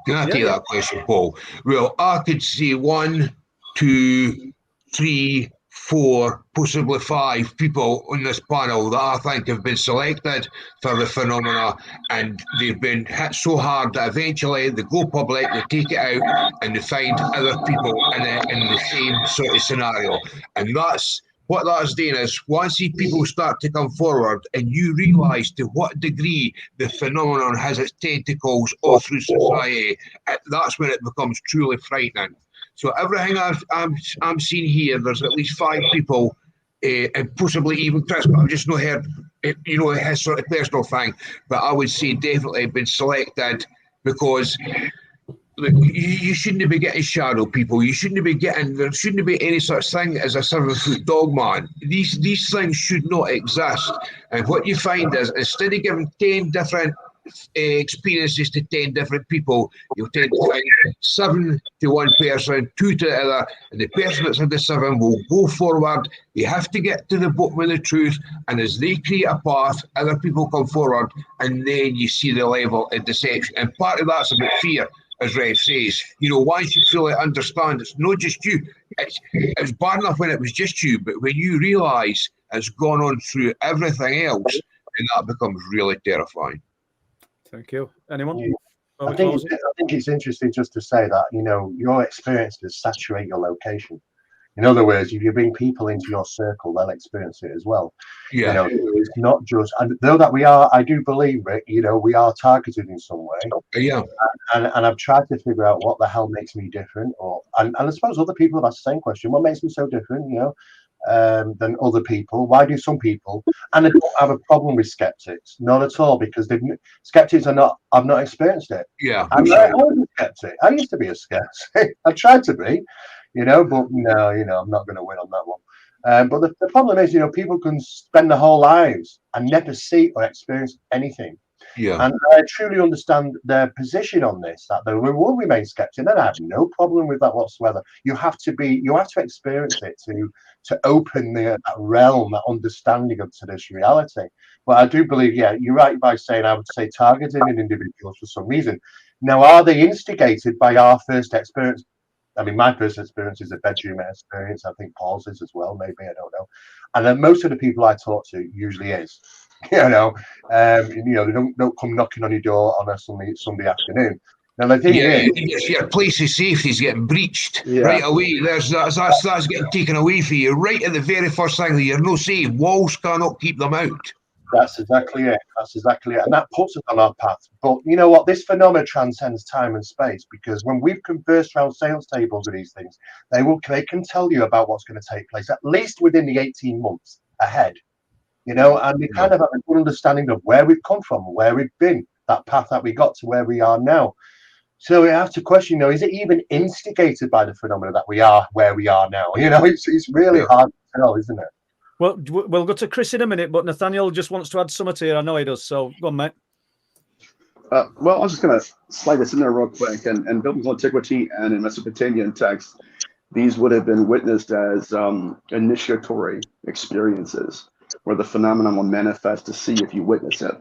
Can I take that question, Paul? Well, I could say 1, 2, 3, 4, possibly 5 people on this panel that I think have been selected for the phenomena, and they've been hit so hard that eventually they go public, they take it out, and they find other people in the same sort of scenario. And that's what that's doing is once these people start to come forward and you realise to what degree the phenomenon has its tentacles all through society, that's when it becomes truly frightening. So everything I'm seeing here, there's at least 5 people, and possibly even Chris, but I've just not heard, his sort of personal thing. But I would say definitely been selected because you shouldn't be getting shadow people. You shouldn't be getting. There shouldn't be any such thing as a 7-foot dog man. These things should not exist. And what you find is instead of giving 10 different experiences to 10 different people, you'll tend to find 7 to one person, 2 to the other, and the person that's in the 7 will go forward. They have to get to the bottom of the truth, and as they create a path, other people come forward, and then you see the level of deception. And part of that's about fear, as Rev says. Once you fully understand it's not just you, it was bad enough when it was just you, but when you realise it's gone on through everything else, then that becomes really terrifying.
Thank you. Anyone?
Yeah. I think it's interesting just to say that, your experiences saturate your location. In other words, if you bring people into your circle, they'll experience it as well.
Yeah.
It's not just, and though that I do believe, Rick, we are targeted in some way.
Yeah.
And I've tried to figure out what the hell makes me different, and I suppose other people have asked the same question. What makes me so different, than other people? Why do some people? And I don't have a problem with skeptics, not at all, because skeptics I've not experienced it.
Yeah.
I was a skeptic. I used to be a skeptic. I tried to be, but no, I'm not going to win on that one. But the problem is, people can spend their whole lives and never see or experience anything.
Yeah.
And I truly understand their position on this, that they will remain skeptic, and I have no problem with that whatsoever. You have to experience it to open that realm, that understanding of today's reality. But I do believe, you're right by saying, I would say targeting an individual for some reason. Now, are they instigated by our first experience? I mean, my first experience is a bedroom experience. I think Paul's is as well, maybe, I don't know. And then most of the people I talk to usually is. They don't come knocking on your door on a Sunday afternoon. Now the thing is,
your place of safety is getting breached right away. That's getting taken away from you right at the very first thing that you're no safe. Walls cannot keep them out.
That's exactly it. And that puts us on our path. But you know what? This phenomenon transcends time and space, because when we've conversed around sales tables with these things, they can tell you about what's going to take place at least within the 18 months ahead. And we kind of have a good understanding of where we've come from, where we've been, that path that we got to where we are now. So we have to question, is it even instigated by the phenomena that we are where we are now? It's really hard to tell, isn't it?
Well, we'll go to Chris in a minute, but Nathaniel just wants to add something here. I know he does. So go on, mate.
Well, I was just going to slide this in there real quick. And biblical antiquity and in Mesopotamian text, these would have been witnessed as initiatory experiences, where the phenomenon will manifest to see if you witness it.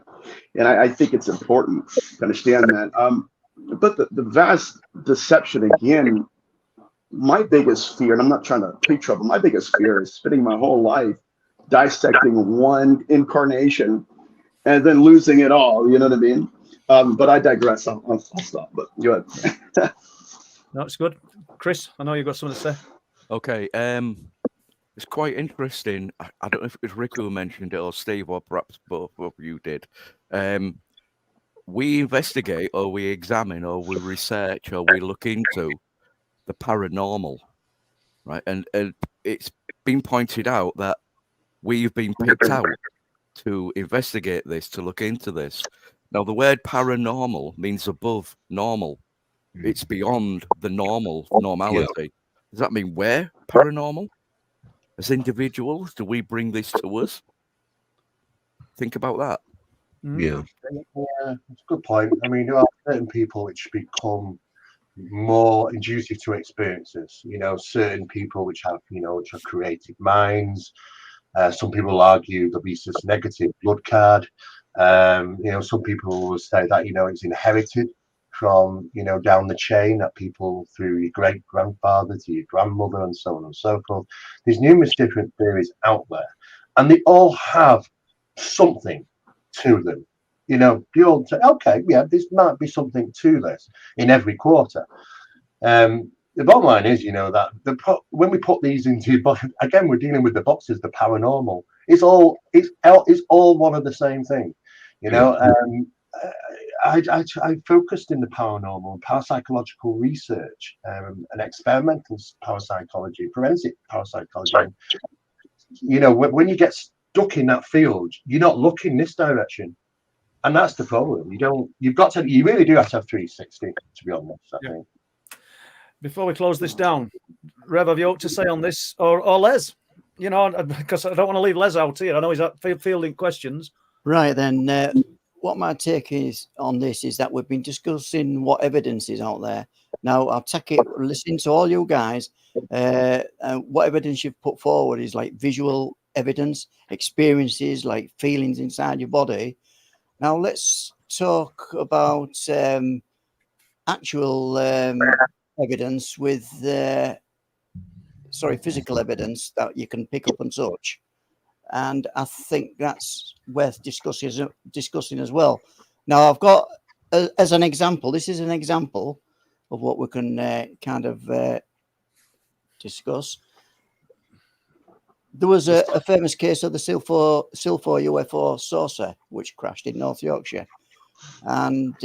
And I think it's important to understand that. But the vast deception, again, my biggest fear, and I'm not trying to play trouble, my biggest fear is spending my whole life dissecting one incarnation and then losing it all, you know what I mean? But I digress. I'll stop, but go ahead.
No, it's good. Chris, I know you've got something to say.
Okay. It's quite interesting. I don't know if it was Rick who mentioned it or Steve, or perhaps both of you did. We investigate, or we examine, or we research, or we look into the paranormal, right? And it's been pointed out that we've been picked out to investigate this, to look into this. Now, the word paranormal means above normal. It's beyond the normality. Does that mean we're paranormal? As individuals, do we bring this to us? Think about that.
Yeah,
that's a good point. I mean, there are certain people which become more inducive to experiences. Certain people which have, which are creative minds. Some people argue there'll be this negative blood card. Some people will say that it's inherited. from, you know, down the chain, that people through your great grandfather to your grandmother and so on and so forth. There's numerous different theories out there, and they all have something to them. You know, you all say, okay, yeah, this might be something to this in every quarter. The bottom line is, you know, that when we put these into your body, again, we're dealing with the boxes, the paranormal. It's all one of the same thing, you know. I focused in the paranormal, parapsychological research, and experimental parapsychology, forensic parapsychology. You know, when you get stuck in that field, you're not looking this direction, and that's the problem. You really do have to have 360, to be honest, I think.
Before we close this down, Rev, have you ought to say on this, or Les? You know, because I don't want to leave Les out here. I know he's fielding questions.
Right then, what my take is on this is that we've been discussing what evidence is out there. Now, I'll take it, listen to all you guys. What evidence you've put forward is like visual evidence, experiences, like feelings inside your body. Now, let's talk about actual evidence with physical evidence that you can pick up and touch, and I think that's worth discussing as well. Now, I've got as an example, this is an example of what we can kind of discuss. There was a famous case of the Silfo UFO saucer which crashed in North Yorkshire. And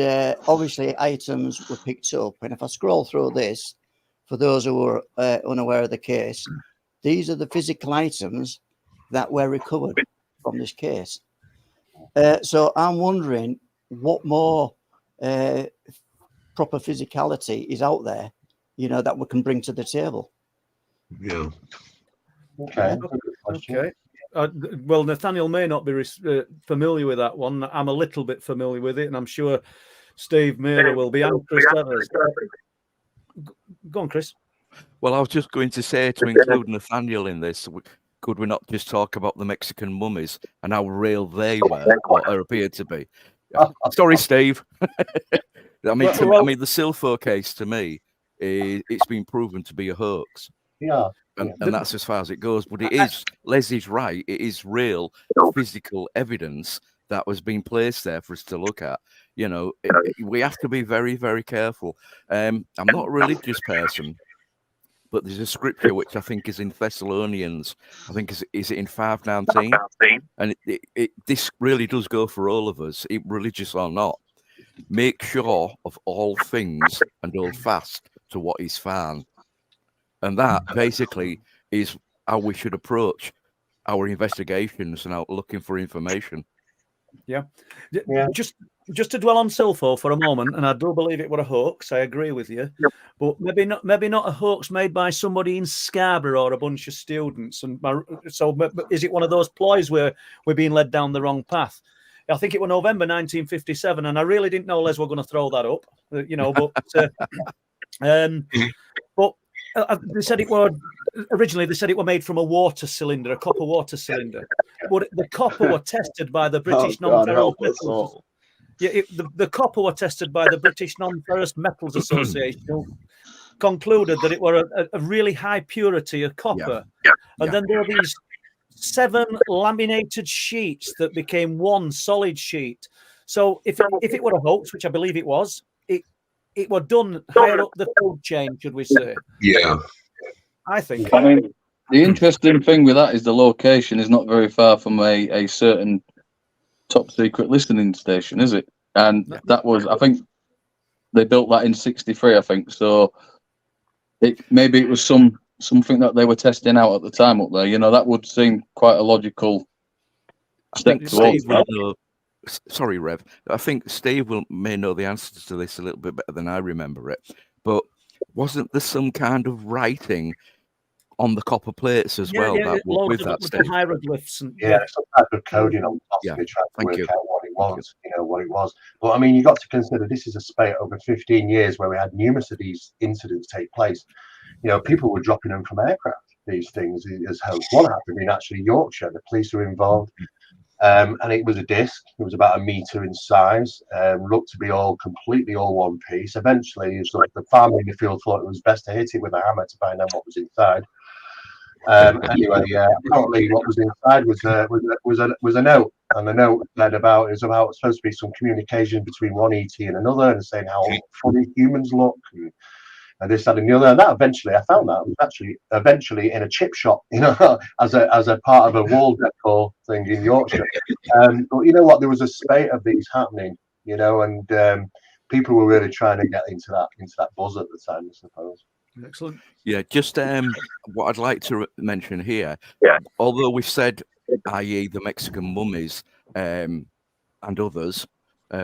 obviously items were picked up. And if I scroll through this, for those who are unaware of the case, these are the physical items that were recovered from this case. So I'm wondering what more proper physicality is out there, you know, that we can bring to the table.
Yeah.
Okay.
Okay. Well, Nathaniel may not be familiar with that one. I'm a little bit familiar with it, and I'm sure Steve Mera will be. And Chris Evers. Go on, Chris.
Well, I was just going to say, to include Nathaniel in this, could we not just talk about the Mexican mummies and how real they were or appeared to be? Sorry, Steve. I mean, the Silfo case to me, it's been proven to be a hoax.
Yeah.
And that's as far as it goes. But it is, Les is right, it is real physical evidence that was being placed there for us to look at. You know, we have to be very, very careful. I'm not a religious person, but there's a scripture which I think is in Thessalonians. I think is it in 5:19? And this really does go for all of us, religious or not. Make sure of all things and hold fast to what is found. And that basically is how we should approach our investigations and out looking for information.
Yeah. Just to dwell on Silfo for a moment, and I do believe it was a hoax. I agree with you, but maybe not a hoax made by somebody in Scarborough or a bunch of students. And so, is it one of those ploys where we're being led down the wrong path? I think it was November 1957, and I really didn't know Les were going to throw that up, you know. But but they said it were originally. They said it were made from a water cylinder, a copper water cylinder. But the copper were tested by the British non-ferrous metals. Yeah, the copper were tested by the British Non-Ferrous Metals Association, who concluded that it were a really high purity of copper. And then there were these 7 laminated sheets that became one solid sheet. So if it were a hoax, which I believe it was, it were done higher up the food chain, should we say?
Yeah.
I think.
I mean, the interesting thing with that is the location is not very far from a certain top secret listening station, is it? And that was, I think, they built that in '63, I think. So maybe it was something that they were testing out at the time up there. You know, that would seem quite a logical step to
Sorry, Rev. I think Steve may know the answer to this a little bit better than I remember it. But wasn't there some kind of writing on the copper plates as well? With that
the hieroglyphs and
some type of coding on possibly trying to work out what it was. You know what it was. But I mean, you got to consider this is a space over 15 years where we had numerous of these incidents take place. You know, people were dropping them from aircraft. These things as hosts. One happened in actually Yorkshire. The police were involved. And it was a disc. It was about 1 meter in size. Looked to be completely all one piece. Eventually, the farmer in the field thought it was best to hit it with a hammer to find out what was inside. Anyway, apparently what was inside was a note, and the note said it was supposed to be some communication between one ET and another, and saying how funny humans look, and this, that, and the other. And that eventually, I found that was actually eventually in a chip shop, as a part of a wall decor thing in Yorkshire. But you know what? There was a spate of these happening, and people were really trying to get into that buzz at the time, I suppose.
Excellent.
Yeah, just what I'd like to mention here, although we've said, i.e. the Mexican mummies and others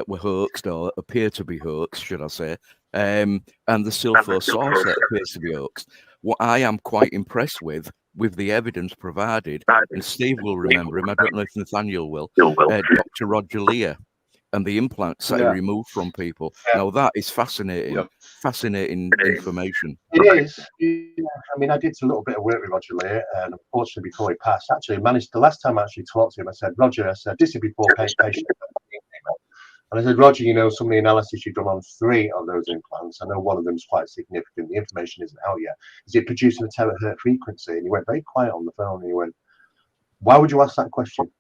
were hoaxed or appear to be hoaxed, should I say, and the Silpho saucer appears to be hoaxed. What I am quite impressed with the evidence provided, and Steve will remember him, I don't know if Nathaniel will, Dr. Roger Lear, and the implants that he removed from people. Now that is fascinating, fascinating information.
It is. I mean, I did a little bit of work with Roger Lear, and unfortunately, before he passed, the last time I actually talked to him, I said, Roger, this is before patient. And I said, Roger, some of the analysis you've done on 3 of those implants, I know one of them is quite significant. The information isn't out yet. Is it producing a terahertz frequency? And he went very quiet on the phone, and he went, why would you ask that question?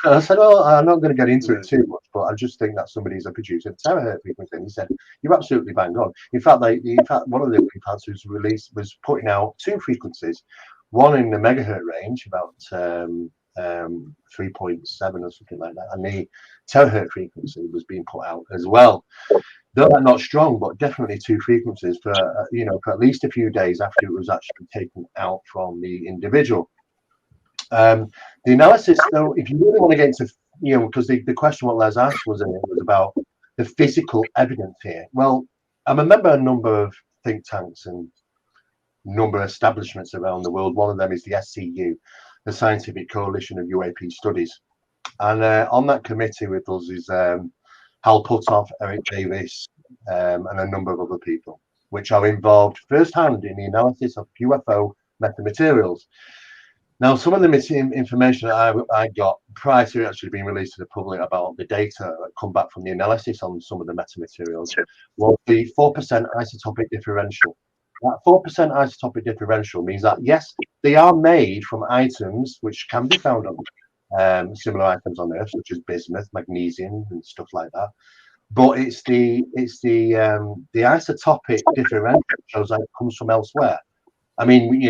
And I said, well, I'm not going to get into it too much, but I just think that somebody's producing a terahertz frequency. And he said, you're absolutely bang on. In fact, one of the implants was putting out 2 frequencies, one in the megahertz range, about 3.7 or something like that, and the terahertz frequency was being put out as well. Though they're not strong, but definitely 2 frequencies for at least a few days after it was actually taken out from the individual. The analysis, though, if you really want to get into, because the question what Les asked was about the physical evidence here. Well, I'm a member of a number of think tanks and number of establishments around the world. One of them is the SCU, the Scientific Coalition of UAP Studies. And on that committee with us is Hal Puthoff, Eric Davis, and a number of other people, which are involved firsthand in the analysis of UFO metamaterials. Now, some of the information that I got prior to it actually being released to the public about the data that come back from the analysis on some of the metamaterials was the 4% isotopic differential. That 4% isotopic differential means that, yes, they are made from items which can be found on similar items on Earth, such as bismuth, magnesium, and stuff like that. But it's the isotopic differential shows that it comes from elsewhere. I mean,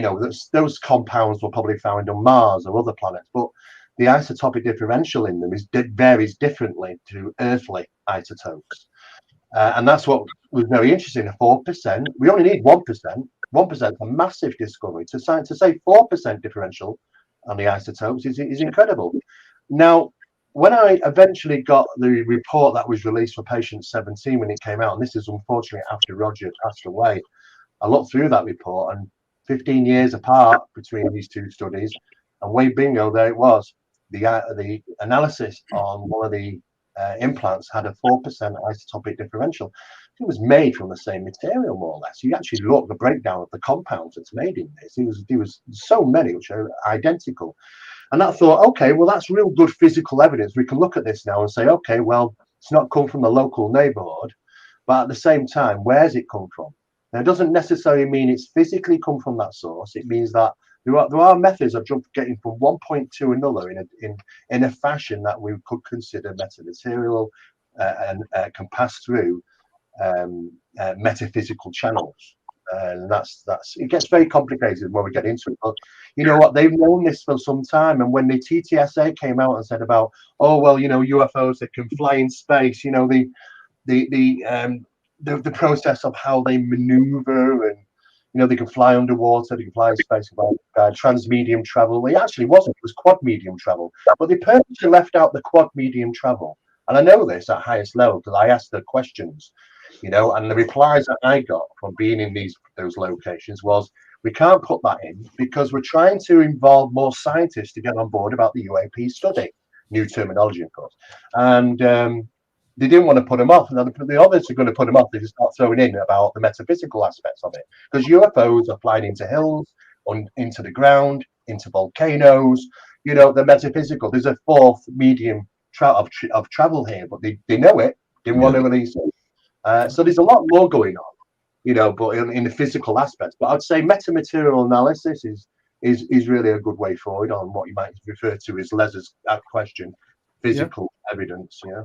those compounds were probably found on Mars or other planets, but the isotopic differential in them varies differently to earthly isotopes. And that's what was very interesting. 4%, we only need 1%. 1% is a massive discovery. To say 4% differential on the isotopes is incredible. Now, when I eventually got the report that was released for patient 17 when it came out, and this is unfortunately after Roger passed away, I looked through that report, and 15 years apart between these 2 studies, and way bingo, there it was. The analysis on one of the implants had a 4% isotopic differential. It was made from the same material, more or less. You actually look at the breakdown of the compounds that's made in this. There was so many which are identical. And I thought, okay, well, that's real good physical evidence. We can look at this now and say, okay, well, it's not come from the local neighborhood, but at the same time, where's it come from? Now, it doesn't necessarily mean it's physically come from that source. It means that there are methods of getting from one point to another in a fashion that we could consider metamaterial and can pass through metaphysical channels. And that's it gets very complicated when we get into it. But you know what? They've known this for some time. And when the TTSA came out and said about, oh well, UFOs that can fly in space, the process of how they maneuver, and they can fly underwater, they can fly in space by transmedium travel. It actually wasn't, it was quad medium travel, but they purposely left out the quad medium travel. And I know this at highest level because I asked the questions, and the replies that I got from being in those locations was, we can't put that in because we're trying to involve more scientists to get on board about the UAP study, new terminology of course, and they didn't want to put them off. And the others are going to put them off. They just start throwing in about the metaphysical aspects of it. Because UFOs are flying into hills, into the ground, into volcanoes, you know, the metaphysical. There's a fourth medium of travel here, but they know it, didn't want to release it. So there's a lot more going on, you know, but in the physical aspects. But I'd say metamaterial analysis is really a good way forward on what you might refer to as Les's question, physical evidence. Yeah.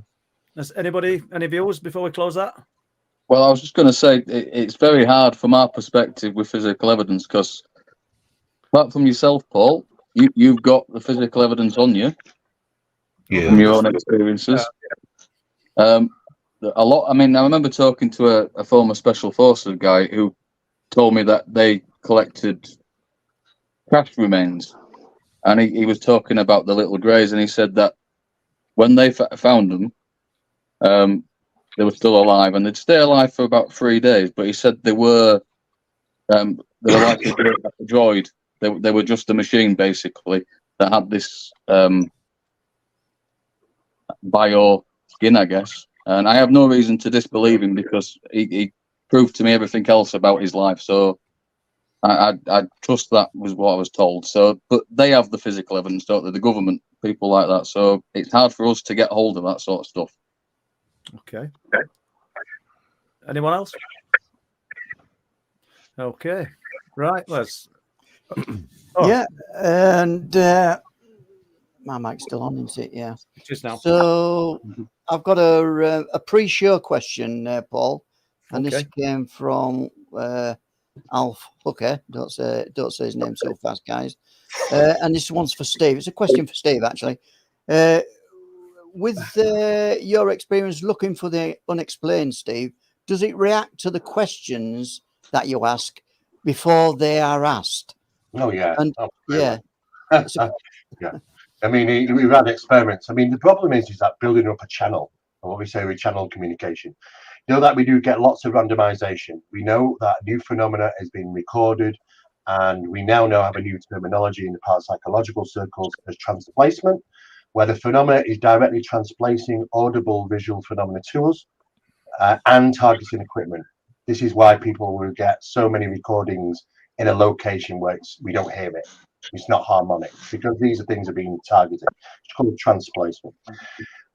Does anybody, any viewers before we close that?
Well, I was just going to say it's very hard from our perspective with physical evidence because, apart from yourself, Paul, you've got the physical evidence on you from your own experiences. A lot. I mean, I remember talking to a former special forces guy who told me that they collected crash remains, and he was talking about the little greys, and he said that when they found them, they were still alive, and they'd stay alive for about 3 days. But he said they were like a droid. They were just a machine basically that had this bio skin, I guess. And I have no reason to disbelieve him because he proved to me everything else about his life. So I trust that was what I was told. So, but they have the physical evidence, don't they? The government, people like that. So it's hard for us to get hold of that sort of stuff.
Okay. Anyone else? Okay. Right. Let's.
Yeah, and my mic's still on, isn't it? Yeah.
Just now.
So I've got a pre-show question, Paul, and this came from Alf Hooker. Don't say his name so fast, guys. And this one's for Steve. It's a question for Steve, actually. With your experience looking for the unexplained, Steve, does it react to the questions that you ask before they are asked?
Oh yeah.
And yeah.
Yeah. I mean, we've had experiments. I mean, the problem is that building up a channel, or what we say with channel communication, you know that we do get lots of randomization. We know that new phenomena has been recorded, and we now have a new terminology in the parapsychological circles as transplacement, where the phenomena is directly transplacing audible visual phenomena to us and targeting equipment. This is why people will get so many recordings in a location where we don't hear it. It's not harmonic because these are things that are being targeted. It's called transplacement.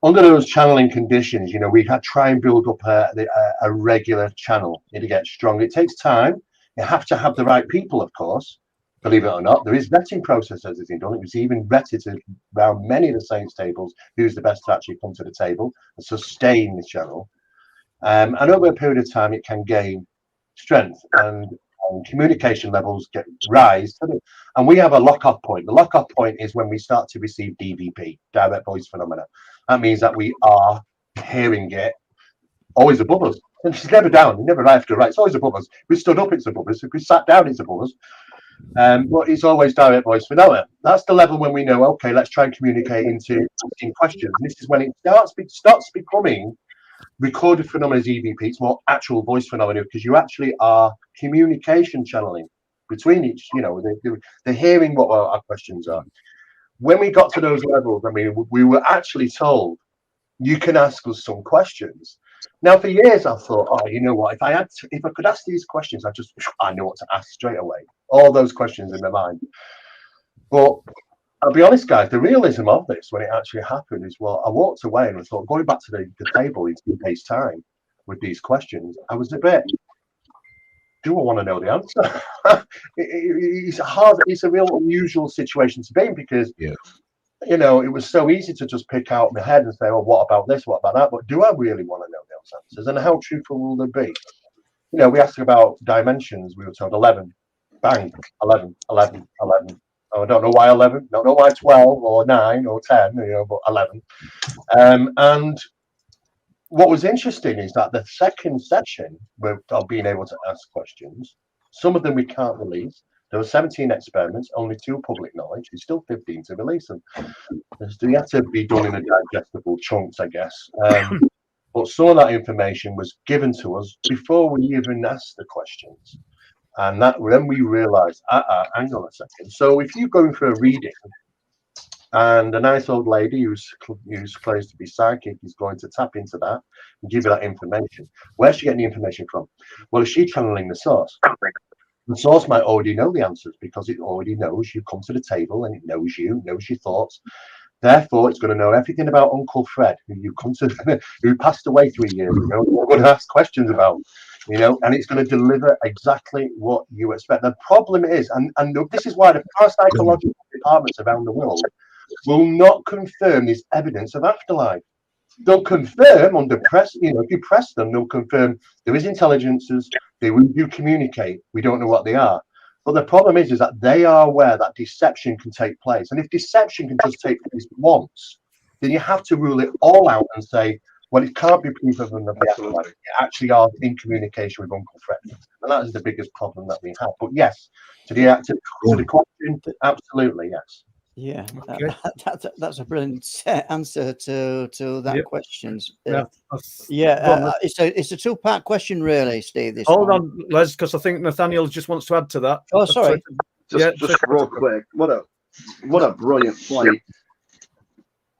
Under those channeling conditions, you know, we had to try and build up a regular channel to get strong. It takes time. You have to have the right people, of course. Believe it or not, there is vetting processes as done. It was even vetted around many of the saints tables who's the best to actually come to the table and sustain the channel. And over a period of time, it can gain strength and communication levels rise. And we have a lock-off point. The lock-off point is when we start to receive DVP, direct voice phenomena. That means that we are hearing it always above us. And it's never down, never left or right. It's always above us. If we stood up, it's above us. If we sat down, it's above us. But it's always direct voice phenomena. That's the level when we know, okay, let's try and communicate in questions. And this is when it starts becoming recorded phenomena as EVP. It's more actual voice phenomena because you actually are communication channeling between each, you know, they're hearing what our questions are. When we got to those levels, I mean, we were actually told, you can ask us some questions. Now, for years, I thought, oh, you know what, if I could ask these questions, I know what to ask straight away. All those questions in my mind. But I'll be honest, guys, the realism of this, when it actually happened, is, well, I walked away and I thought, going back to the table in 2 days' time with these questions, I was a bit, do I want to know the answer? It's a real unusual situation to be in because, you know, it was so easy to just pick out my head and say, oh, what about this, what about that? But do I really want to know those answers? And how truthful will they be? You know, we asked about dimensions. We were told 11, bang, 11, 11, 11. Oh, I don't know why 11, don't know why 12 or 9 or 10, you know, but 11. And what was interesting is that the second section of being able to ask questions, some of them we can't release. There were 17 experiments, only 2 public knowledge. There's still 15 to release them. They have to be done in a digestible chunks, I guess. But some of that information was given to us before we even asked the questions. And that then we realized, hang on a second. So if you're going for a reading and a nice old lady who's claims to be psychic is going to tap into that and give you that information, where's she getting the information from? Well, is she channeling the source? The source might already know the answers because it already knows you come to the table and it knows you, knows your thoughts. Therefore, it's going to know everything about Uncle Fred, who passed away 3 years ago. We're going to ask questions about, and it's going to deliver exactly what you expect. The problem is, and this is why the parapsychological departments around the world will not confirm this evidence of afterlife. They'll confirm under press, if you press them, they'll confirm there is intelligences, they do communicate, we don't know what they are. But the problem is that they are aware that deception can take place. And if deception can just take place once, then you have to rule it all out and say, well, it can't be proof of the afterlife. You actually are in communication with Uncle Fred. And that is the biggest problem that we have. But yes, to the question, absolutely, yes.
Yeah,
Okay.
that's a brilliant answer to that question.
Yeah,
it's a two-part question, really, Steve.
Hold on, Les, because I think Nathaniel just wants to add to that.
Oh, sorry.
Just real quick. What a brilliant point.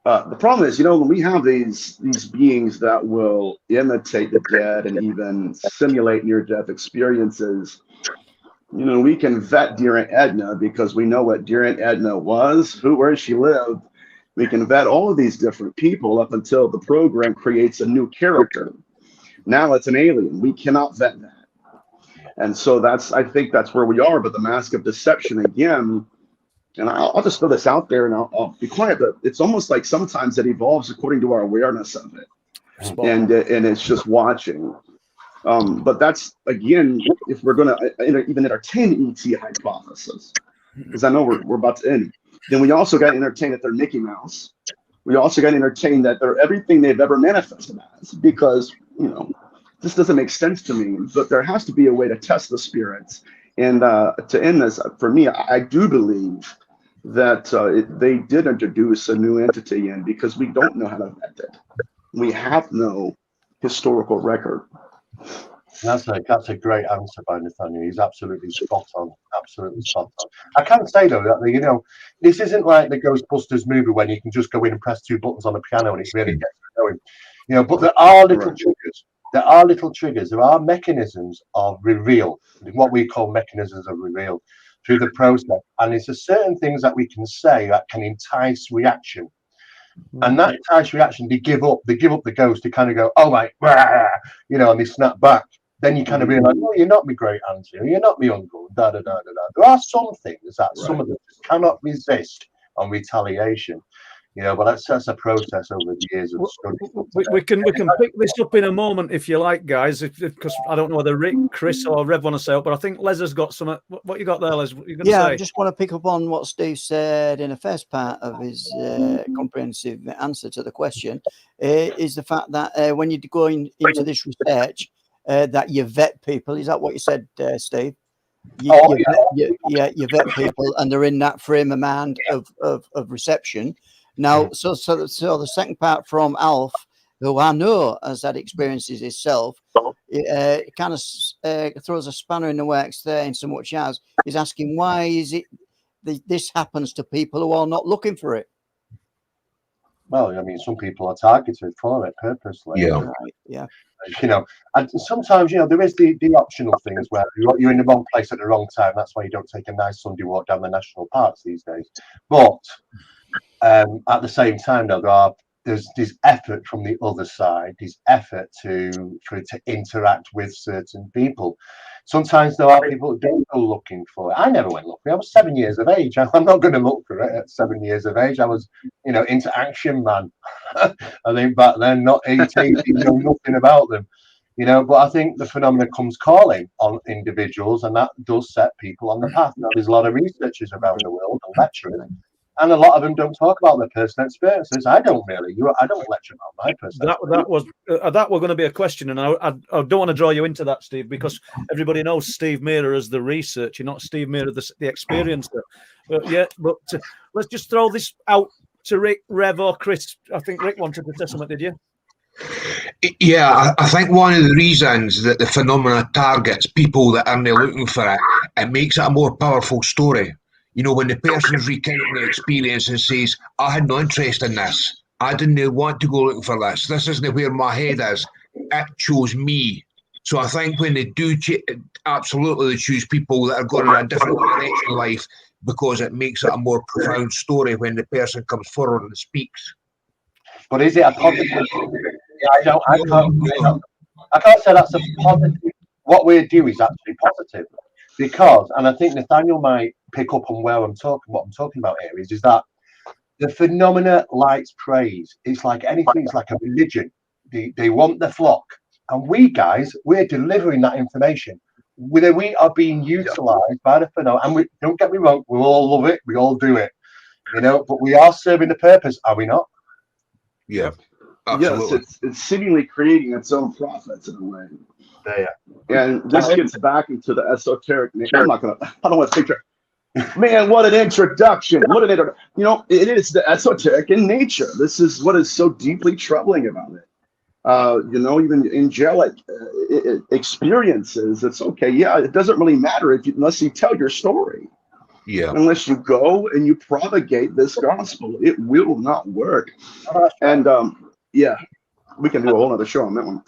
The problem is, when we have these beings that will imitate the dead and even simulate near-death experiences, we can vet dear Aunt Edna because we know what dear Aunt Edna was, where she lived. We can vet all of these different people up until the program creates a new character. Now it's an alien. We cannot vet that. And so I think that's where we are. But the mask of deception again, and I'll just throw this out there and I'll be quiet, but it's almost like sometimes it evolves according to our awareness of it. And it's just watching. But that's, again, if we're going to even entertain ET hypothesis, because I know we're about to end, then we also got to entertain that they're Mickey Mouse. We also got to entertain that they're everything they've ever manifested as, because, this doesn't make sense to me, but there has to be a way to test the spirits. And to end this, for me, I do believe that they did introduce a new entity in because we don't know how to vet it. We have no historical record.
That's a great answer by Nathaniel. He's absolutely spot on. Absolutely spot on. I can say though that this isn't like the Ghostbusters movie when you can just go in and press 2 buttons on a piano and it really gets going. But there are little triggers. There are little triggers. There are mechanisms of reveal, what we call mechanisms of reveal through the process. And there's certain things that we can say that can entice reaction. And that entice reaction, they give up the ghost to kind of go, oh my, and they snap back. Then you kind of realize, oh, you're not my great auntie, or you're not my uncle, da da da da da. There are some things that some of them cannot resist on retaliation. But that's a process over the years of study.
We can pick this up in a moment if you like, guys, because I don't know whether Rick, Chris, or Rev want to say it, but I think Les has got some. What you got there, Les? What you going to say?
I just want to pick up on what Steve said in the first part of his comprehensive answer to the question. Is the fact that when you're going into this research, that you vet people. Is that what you said, Steve? You vet people, and they're in that frame of mind of reception. Now, so the second part from Alf, who I know has had experiences himself, it kind of throws a spanner in the works there in so much as he's asking why is it this happens to people who are not looking for it?
Well, I mean, some people are targeted for it purposely.
Yeah.
Right, yeah.
And sometimes, there is the optional things where you're in the wrong place at the wrong time. That's why you don't take a nice Sunday walk down the national parks these days. But at the same time, though, there's effort from the other side. There's effort to interact with certain people. Sometimes there are people who don't go looking for it. I never went looking. I was 7 years of age. I'm not going to look for it at 7 years of age. I was, into Action Man. I think back then, not 18, know nothing about them. But I think the phenomenon comes calling on individuals, and that does set people on the path. Now, there's a lot of researchers around the world and lecturers, and a lot of them don't talk about their personal experiences. I don't really. I don't lecture about my personal.
That were going to be a question, and I don't want to draw you into that, Steve, because everybody knows Steve Mera as the researcher, not Steve Mera the experiencer. But let's just throw this out to Rick, Rev, or Chris. I think Rick wanted to say something. Did you?
Yeah, I think one of the reasons that the phenomena targets people that aren't looking for it makes it a more powerful story. When the person's recounting the experience and says, I had no interest in this. I didn't want to go looking for this. This isn't where my head is. It chose me. So I think when they do, absolutely they choose people that are going in a different direction in life because it makes it a more profound story when the person comes forward and speaks.
But is it a positive? Yeah, I can't say that's a positive. What we do is actually positive because, and I think Nathaniel might pick up on what I'm talking about here is that the phenomena likes praise. It's like anything. It's like a religion. They want the flock, and we guys, we're delivering that information. We are being utilised by the phenomena, and we don't get me wrong, we all love it, we all do it, you know. But we are serving the purpose, are we not?
Yeah, absolutely.
Yes, it's seemingly creating its own profits in a way.
Yeah.
And this gets back into the esoteric. I don't want to picture. Man, what an introduction! What an introduction! You know, it is the esoteric in nature. This is what is so deeply troubling about it. You know, even angelic experiences. It's okay. Yeah, it doesn't really matter unless you tell your story.
Yeah.
Unless you go and you propagate this gospel, it will not work. And yeah, we can do a whole other show on that one.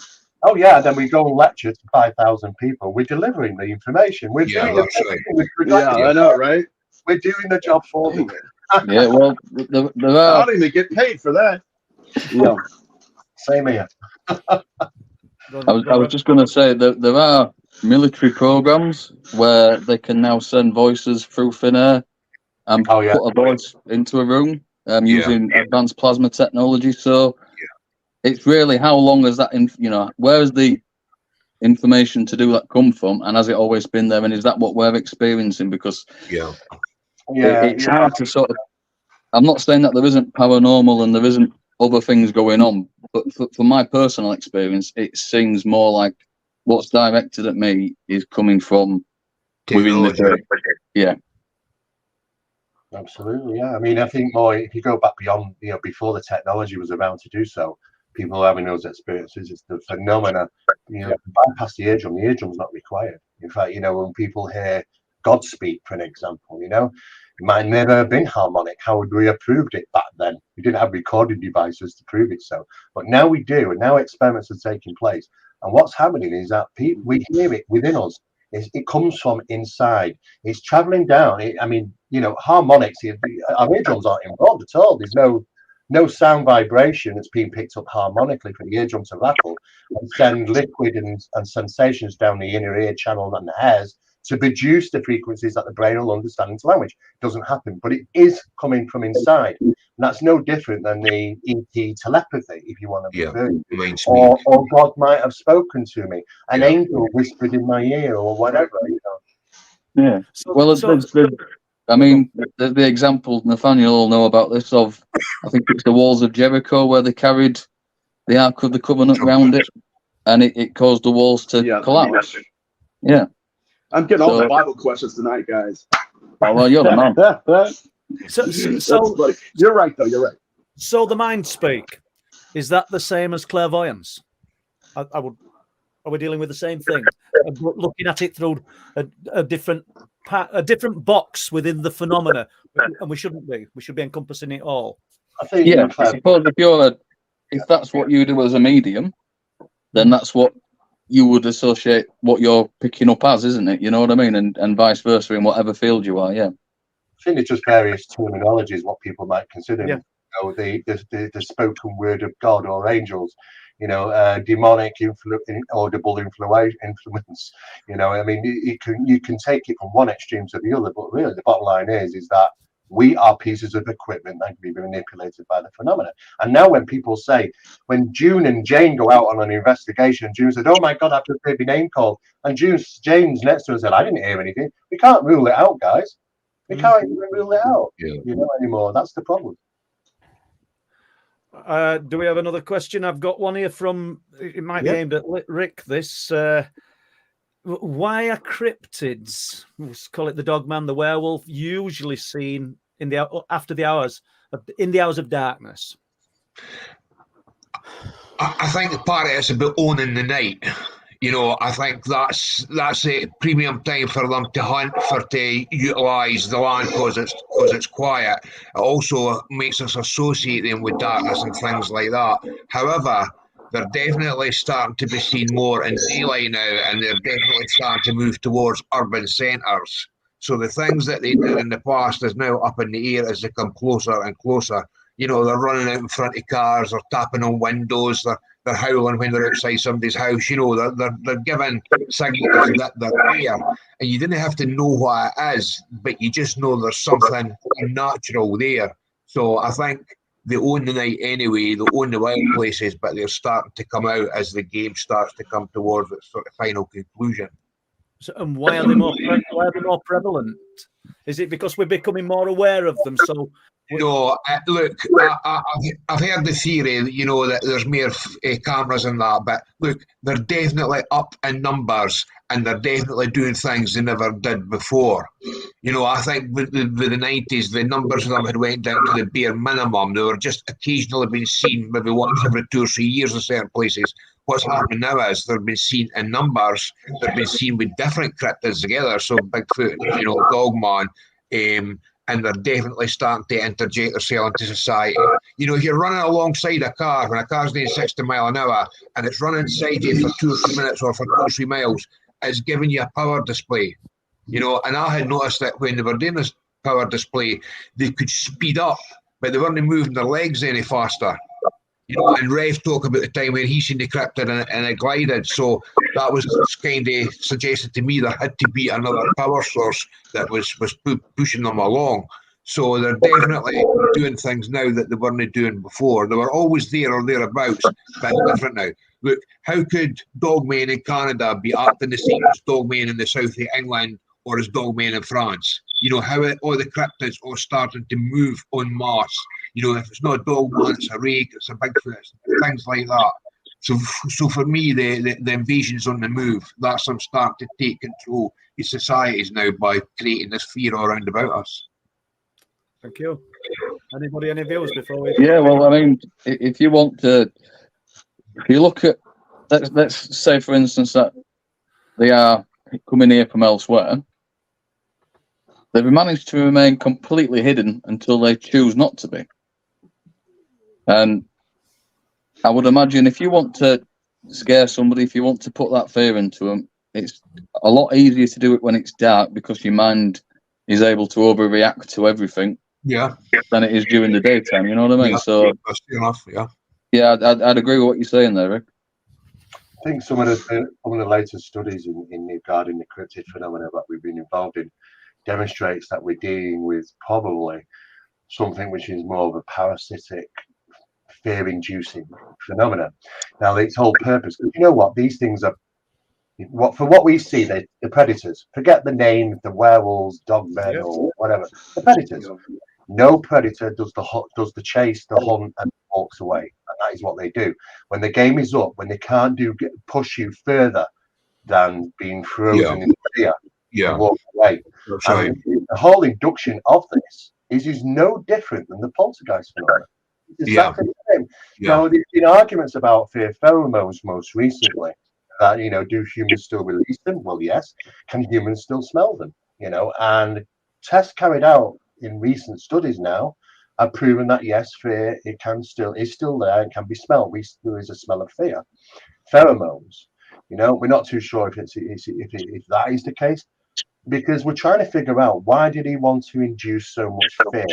Oh yeah, then we go and lecture to 5,000 people. We're delivering the information. We're doing
I know, right?
We're doing the job for them.
Yeah, well, there
I
are.
don't even get paid for that.
Yeah, same here.
I was just going to say that there are military programs where they can now send voices through thin air and put a voice into a room using advanced plasma technology. So it's really how long has that, where has the information to do that come from? And has it always been there? And is that what we're experiencing? Because it's hard to sort of, I'm not saying that there isn't paranormal and there isn't other things going on, but for my personal experience, it seems more like what's directed at me is coming from within the church. Yeah.
Absolutely, yeah. I mean, I think more if you go back beyond, before the technology was around to do so, people having those experiences, it's the phenomena, bypass the eardrum's not required. In fact, when people hear God speak, for an example, it might never have been harmonic. How would we have proved it back then? We didn't have recording devices to prove it so. But now we do, and now experiments are taking place. And what's happening is that we hear it within us. It comes from inside. It's traveling down. Harmonics, our eardrums aren't involved at all. There's no sound vibration that's being picked up harmonically for the eardrum to rattle and send liquid and sensations down the inner ear channel and the hairs to produce the frequencies that the brain will understand into language. It doesn't happen, but it is coming from inside. And that's no different than the ET telepathy, if you want to refer to. Or God might have spoken to me. An angel whispered in my ear or whatever.
Yeah. I mean, the example Nathaniel will know about this of, I think it's the walls of Jericho where they carried the Ark of the Covenant around it, and it caused the walls to collapse. Yeah.
I'm getting all the Bible questions tonight, guys.
Oh, well, you're the man.
So you're right, though. You're right.
So the mind speak, is that the same as clairvoyance? Are we dealing with the same thing? Looking at it through a different box within the phenomena, and we shouldn't be. We should be encompassing it all.
I think
I suppose if that's what you do as a medium, then that's what you would associate what you're picking up as, isn't it? You know what I mean? And vice versa in whatever field you are, yeah.
I think it's just various terminologies, what people might consider. The spoken word of God or angels, demonic audible influence. I mean, you can take it from one extreme to the other, but really the bottom line is that we are pieces of equipment that can be manipulated by the phenomena. And now when people say, when June and Jane go out on an investigation, June said, oh my God, I've just heard my name called. And Jane's next to her said, I didn't hear anything. We can't rule it out, guys. We can't even rule it out, anymore. That's the problem.
Do we have another question? I've got one here from, it might be aimed at Rick, this. Why are cryptids, let's call it the dogman, the werewolf, usually seen in the hours of darkness?
I think part of it's about owning the night. I think that's a premium time for them to hunt, to utilise the land because it's quiet. It also makes us associate them with darkness and things like that. However, they're definitely starting to be seen more in daylight now, and they're definitely starting to move towards urban centres. So the things that they did in the past is now up in the air as they come closer and closer. You know, they're running out in front of cars, they're tapping on windows, they're howling when they're outside somebody's house. You know, they're giving signals that they're there, and you didn't have to know what it is, but you just know there's something unnatural there. So I think they own the night anyway, they own the wild places, but they're starting to come out as the game starts to come towards its sort of final conclusion.
So, and why are they more prevalent? Is it because we're becoming more aware of them? So,
no, look, I've heard the theory that, you know, that there's more cameras and that, but look, they're definitely up in numbers, and they're definitely doing things they never did before. You know, I think with the 90s, the numbers of them had went down to the bare minimum. They were just occasionally being seen maybe once every 2 or 3 years in certain places. What's happening now is they're being seen in numbers. They're being seen with different cryptids together. So Bigfoot, you know, Dogman, and they're definitely starting to interject themselves into society. You know, if you're running alongside a car, when a car's doing 60 miles an hour, and it's running inside you for 2 or 3 minutes or for 2 or 3 miles, it's giving you a power display. You know, and I had noticed that when they were doing this power display, they could speed up, but they weren't moving their legs any faster. You know, and Rev talked about the time when he seen the cryptid and it glided, so that was kind of suggested to me there had to be another power source that was pushing them along. So they're definitely doing things now that they weren't doing before. They were always there or thereabouts, but it's different now. Look, how could Dogman in Canada be acting the same as Dogman in the south of England or as Dogman in France? You know, how all the cryptids are starting to move en masse. You know, if it's not a Dogman, it's a rake, it's a Bigfoot, things like that. So for me, the invasion's on the move. That's them starting to take control of societies now by creating this fear all around about us.
Thank you. Anybody, any views before we?
Yeah, well, I mean, if you want to, if you look at, let's say, for instance, that they are coming here from elsewhere, they've managed to remain completely hidden until they choose not to be. And I would imagine if you want to scare somebody, if you want to put that fear into them, it's a lot easier to do it when it's dark because your mind is able to overreact to everything.
Yeah.
Than it is during the daytime. You know what I mean?
Yeah,
So
that's fair enough. Yeah.
Yeah, I'd agree with what you're saying there, Rick.
I think some of the latest studies in regarding the cryptid phenomena that we've been involved in demonstrates that we're dealing with probably something which is more of a parasitic, fear-inducing phenomena. Now, its whole purpose, you know what, these things are, for what we see, the predators. Forget the name, the werewolves, dogmen, or whatever. The predators. No predator does the chase, the hunt, and walks away. And that is what they do. When the game is up, when they can't push you further than being frozen in fear, they walk away. And the whole induction of this is no different than the poltergeist phenomenon. It's exactly the same. Now, there's been arguments about fear pheromones most recently. That, you know, do humans still release them? Well, yes. Can humans still smell them? You know, and tests carried out in recent studies now have proven that yes, fear is still there and can be smelled. There is a smell of fear. Pheromones, you know, we're not too sure if that is the case, because we're trying to figure out why did he want to induce so much fear,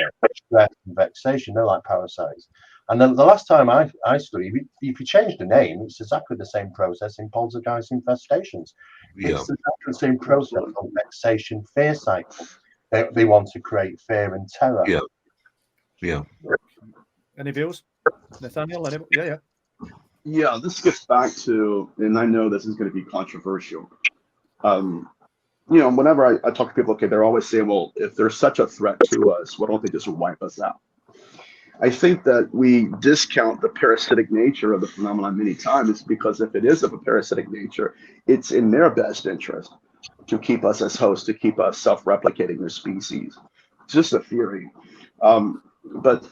stress, and vexation. They're like parasites. And the last time I studied, if you change the name, it's exactly the same process in poltergeist infestations. It's exactly the same process of vexation, fear cycle. They want to create fear and terror.
Yeah.
Any views? Nathaniel?
Yeah, this gets back to, and I know this is going to be controversial. You know, whenever I talk to people, okay, they're always saying, well, if there's such a threat to us, why don't they just wipe us out? I think that we discount the parasitic nature of the phenomenon many times, because if it is of a parasitic nature, it's in their best interest to keep us as hosts, to keep us self-replicating their species. It's just a theory. But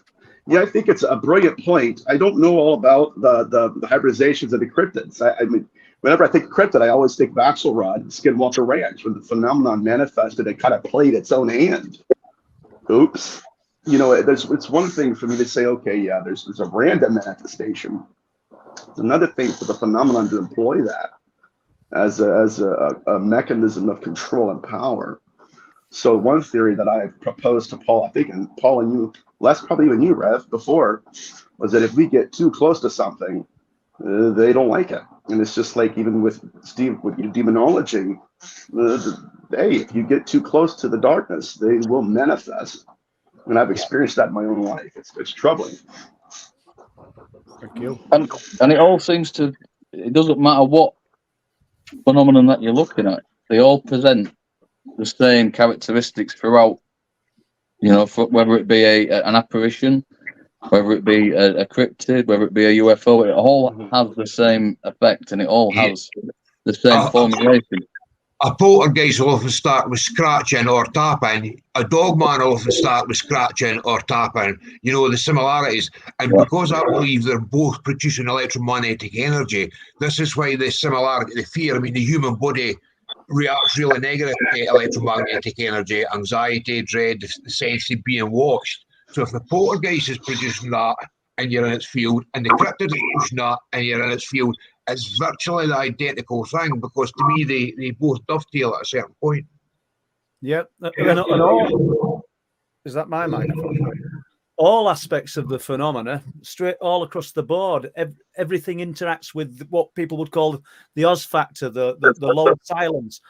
yeah, I think it's a brilliant point. I don't know all about the hybridizations of the cryptids. I mean, whenever I think of cryptid, I always think of Axelrod and Skinwalker Ranch, when the phenomenon manifested and kind of played its own hand. Oops. You know, it's one thing for me to say, okay, yeah, there's a random manifestation, It's another thing for the phenomenon to employ that as a mechanism of control and power. So one theory that I proposed to Paul, I think, and Paul and you, less probably even you, Rev, before, was that if we get too close to something, they don't like it. And it's just like even with Steve, with demonology, hey, if you get too close to the darkness, they will manifest. And I've experienced that in my own life. It's troubling.
Thank you.
And it all seems to, it doesn't matter what phenomenon that you're looking at, they all present the same characteristics throughout, you know, for, whether it be an apparition, whether it be a cryptid, whether it be a UFO, it all has the same effect and it all has the same formulation.
A poltergeist will often start with scratching or tapping. A dogman will often start with scratching or tapping. You know, the similarities. And because I believe they're both producing electromagnetic energy, this is why the similarity, the fear, I mean, the human body reacts really negative to electromagnetic energy, anxiety, dread, the sense of being watched. So if the poltergeist is producing that and you're in its field, and the cryptid is pushing that and you're in its field, it's virtually the identical thing, because to me they both dovetail at a certain point.
Yep. And all, is that my microphone? All aspects of the phenomena, straight all across the board, everything interacts with what people would call the Oz factor, the low silence,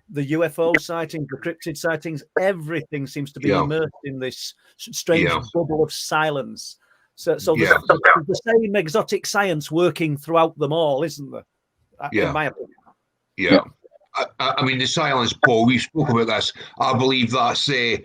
the UFO sightings, the cryptid sightings. Everything seems to be immersed in this strange bubble of silence. So there's the same exotic science working throughout them all, isn't there? In my opinion.
Yeah. I mean, the silence, Paul, we spoke about this. I believe that's the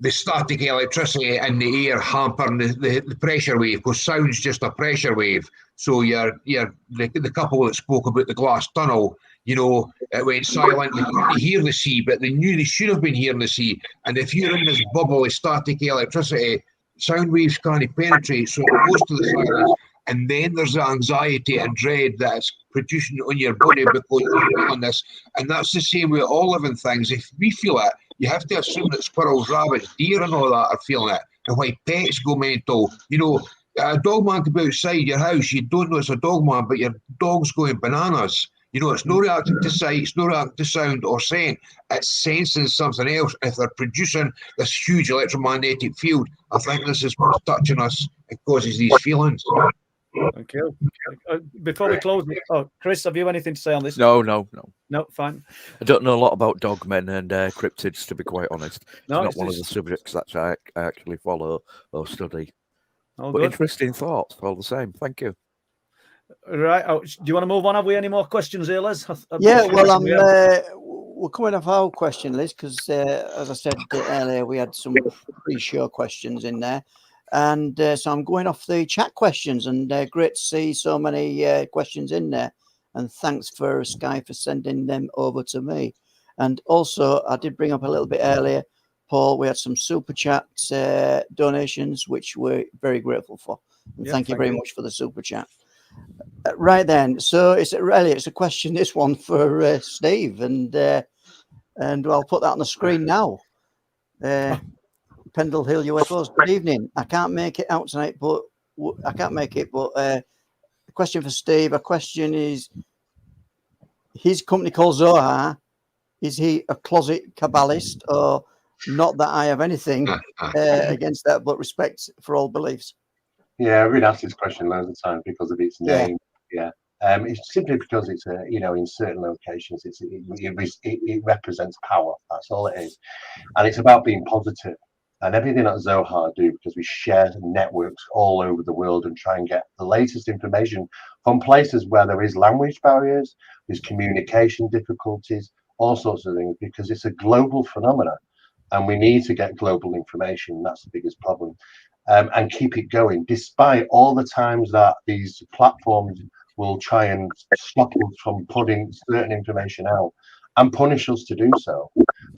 static electricity in the air hampering the pressure wave, because sound's just a pressure wave. So the couple that spoke about the glass tunnel, you know, it went silent. They couldn't hear the sea, but they knew they should have been hearing the sea. And if you're in this bubble of static electricity, sound waves can't penetrate, so it goes to the silence. And then there's the anxiety and dread that it's producing on your body because you're feeling this. And that's the same with all living things. If we feel it, you have to assume that squirrels, rabbits, deer and all that are feeling it. And why pets go mental. You know, a dogman could be outside your house. You don't know it's a dogman, but your dog's going bananas. You know, it's not reacting to sight, it's not reacting to sound or scent. It's sensing something else. If they're producing this huge electromagnetic field, I think this is what's touching us and causes these feelings.
Thank you. Before we close, Chris, have you anything to say on this?
No,
fine.
I don't know a lot about dogmen and cryptids, to be quite honest.
No,
it's not one of the subjects that I actually follow or study.
But
good. Interesting thoughts, all the same. Thank you.
Right. Do you want to move on? Have we any more questions here, Liz?
We're coming off our question list because, as I said earlier, we had some pre-show questions in there. And so I'm going off the chat questions, and great to see so many questions in there. And thanks for Sky for sending them over to me. And also, I did bring up a little bit earlier, Paul, we had some super chat donations, which we're very grateful for. And thank you very much for the super chat. Right then, so it's a question, this one for Steve, and I'll put that on the screen now. Pendle Hill UFOs. Good evening. I can't make it out tonight, but a question for Steve. A question is: his company called Zohar. Is he a closet Kabbalist, or not that I have anything against that, but respect for all beliefs?
Yeah, I've been asked this question loads of times because of its name. Yeah. It's simply because it's in certain locations it represents power. That's all it is, and it's about being positive. And everything that Zohar do, because we share networks all over the world and try and get the latest information from places where there is language barriers, there's communication difficulties, all sorts of things, because it's a global phenomenon and we need to get global information. That's the biggest problem. And keep it going, despite all the times that these platforms will try and stop us from putting certain information out and punish us to do so.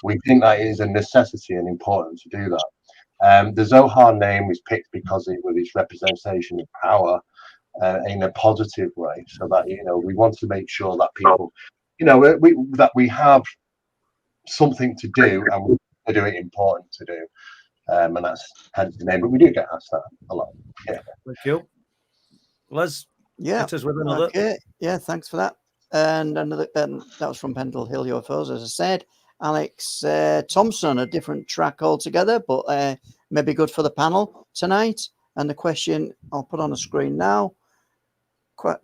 We think that it is a necessity and important to do that. The Zohar name was picked because it was its representation of power in a positive way, so that we want to make sure that people, that we have something to do and we do it important to do. And that's hence the name, but we do get asked that a lot. Yeah.
Thank you. Liz,
Yeah.
Hit us with another.
Okay. Yeah, thanks for that. And another, and that was from Pendle Hill UFOs, as I said. Alex Thompson, a different track altogether, but maybe good for the panel tonight. And the question I'll put on the screen now.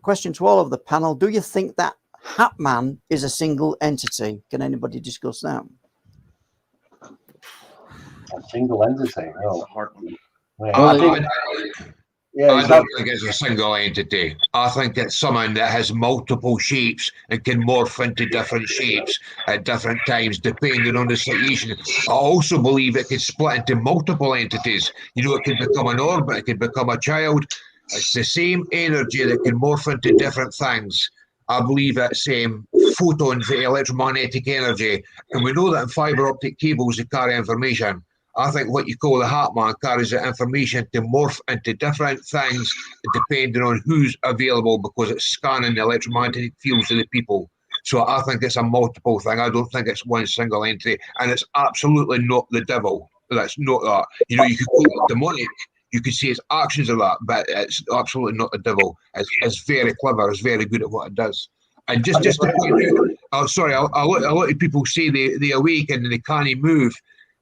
Question to all of the panel: do you think that Hatman is a single entity? Can anybody discuss that?
A single entity. Oh,
I don't think it's a single entity. I think it's someone that has multiple shapes and can morph into different shapes at different times, depending on the situation. I also believe it can split into multiple entities. You know, it can become an orbit, it can become a child. It's the same energy that can morph into different things. I believe it's photons, the electromagnetic energy. And we know that in fiber optic cables, they carry information. I think what you call the hatman carries the information to morph into different things depending on who's available, because it's scanning the electromagnetic fields of the people. So I think it's a multiple thing. I don't think it's one single entity, and it's absolutely not the devil. That's not that. You know, you could call it demonic. You could say it's actions of that, but it's absolutely not the devil. It's very clever. It's very good at what it does. And just to point out, a lot of people say they awaken and they can't move.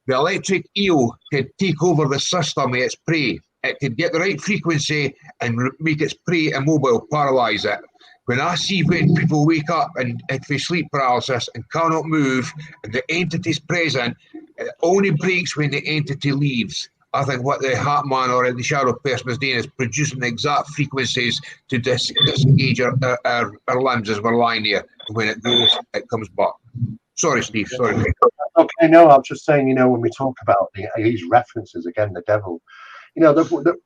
The electric eel can take over the system of its prey. It can get the right frequency and make its prey immobile, paralyze it. When I see when people wake up and if they sleep paralysis and cannot move, and the entity's present, it only breaks when the entity leaves. I think what the hatman or the shadow person is doing is producing the exact frequencies to disengage our limbs as we're lying there. When it goes, it comes back. Sorry, Steve. Sorry, mate.
Okay, no, I'm just saying, you know, when we talk about these references, again, the devil, you know,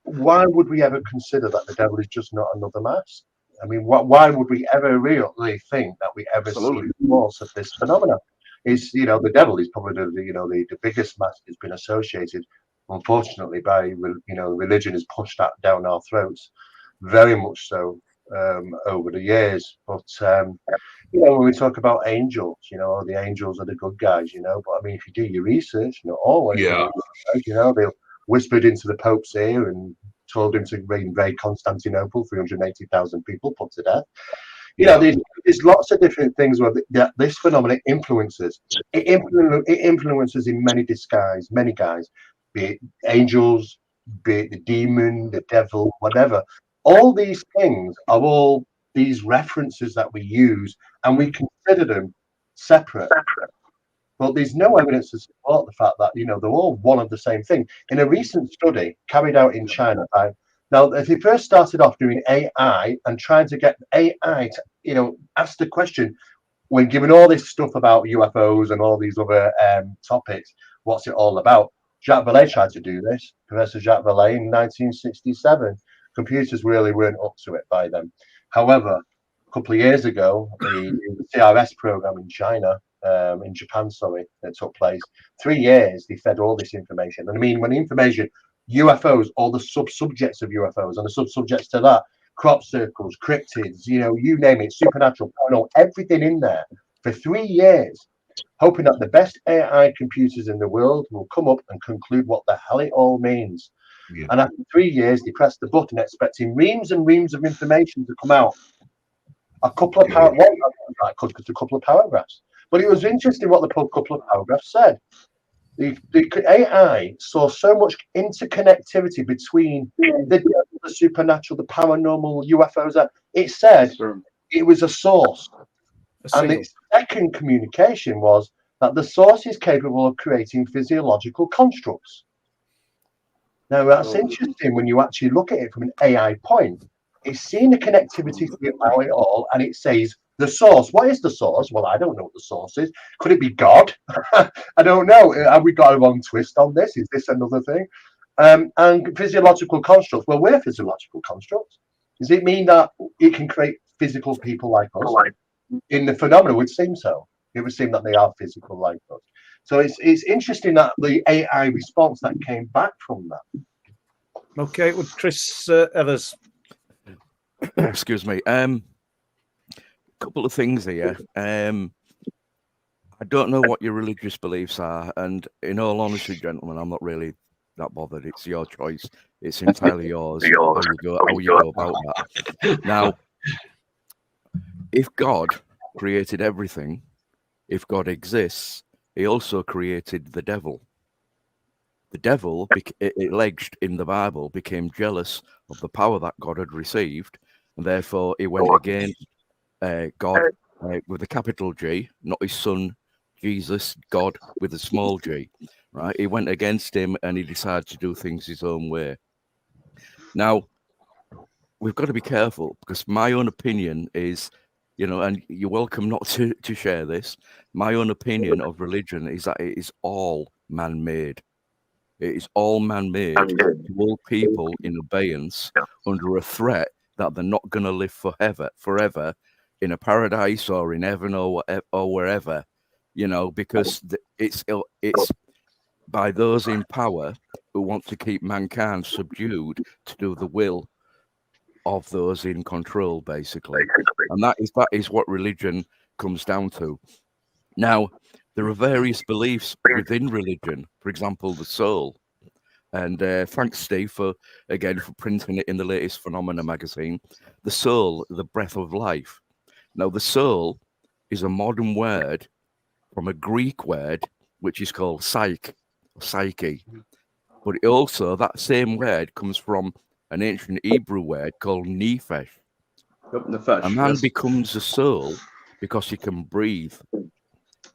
why would we ever consider that the devil is just not another mask? I mean, why would we ever really think that we ever see the source of this phenomenon? Is, you know, the devil is probably the biggest mask that's been associated, unfortunately, by, you know, religion has pushed that down our throats, very much so over the years. But you know, when we talk about angels, you know, the angels are the good guys, you know. But I mean, if you do your research, not always, you know, they'll whispered into the Pope's ear and told him to invade Constantinople. 380,000 people put to death. You know, there's lots of different things where this phenomenon influences. It influences in many guys, be it angels, be it the demon, the devil, whatever. All these things are all these references that we use, and we consider them separate. Well, there's no evidence to support the fact that, you know, they're all one of the same thing. In a recent study carried out in China, now they first started off doing AI and trying to get AI to, you know, ask the question, when given all this stuff about UFOs and all these other topics, what's it all about? Jacques Vallée tried to do this, Professor Jacques Vallée, in 1967. Computers really weren't up to it by then. However, a couple of years ago, the CRS program in China, in Japan, that took place. 3 years, they fed all this information. And I mean, when the information, UFOs, all the sub-subjects of UFOs, and the sub-subjects to that, crop circles, cryptids, you know, you name it, supernatural, paranormal, everything in there for 3 years, hoping that the best AI computers in the world will come up and conclude what the hell it all means. Yeah. And after 3 years, they pressed the button expecting reams and reams of information to come out. A couple of paragraphs. But it was interesting what the couple of paragraphs said. The AI saw so much interconnectivity between the supernatural, the paranormal, UFOs. That it said it was a source. And its second communication was that the source is capable of creating physiological constructs. Now, that's interesting when you actually look at it from an AI point. It's seeing the connectivity throughout it all, and it says the source. What is the source? Well, I don't know what the source is. Could it be God? I don't know. Have we got a wrong twist on this? Is this another thing? And physiological constructs. Well, we're physiological constructs. Does it mean that it can create physical people like us? In the phenomena, it would seem so. It would seem that they are physical like us. So it's interesting that the AI response that came back from that.
Okay, with Chris Evers.
Excuse me. Couple of things here. I don't know what your religious beliefs are, and in all honesty, gentlemen, I'm not really that bothered. It's your choice. It's entirely yours how you go about that. Now, if God created everything, if God exists, he also created the devil. The devil, alleged in the Bible, became jealous of the power that God had received, and therefore he went against God with a capital G, not his son Jesus, God with a small g. Right? He went against him, and he decided to do things his own way. Now, we've got to be careful, because my own opinion is, and you're welcome not to share this. My own opinion of religion is that it is all man-made. It is all man-made to all people in abeyance under a threat that they're not going to live forever in a paradise or in heaven or wherever, because it's by those in power who want to keep mankind subdued to do the will of those in control, basically. And that is what religion comes down to. Now, there are various beliefs within religion, for example, the soul. And thanks, Steve, for printing it in the latest Phenomena magazine. The soul, the breath of life. Now, the soul is a modern word from a Greek word, which is called psyche. But it also, that same word comes from an ancient Hebrew word called nephesh. A man becomes a soul because he can breathe.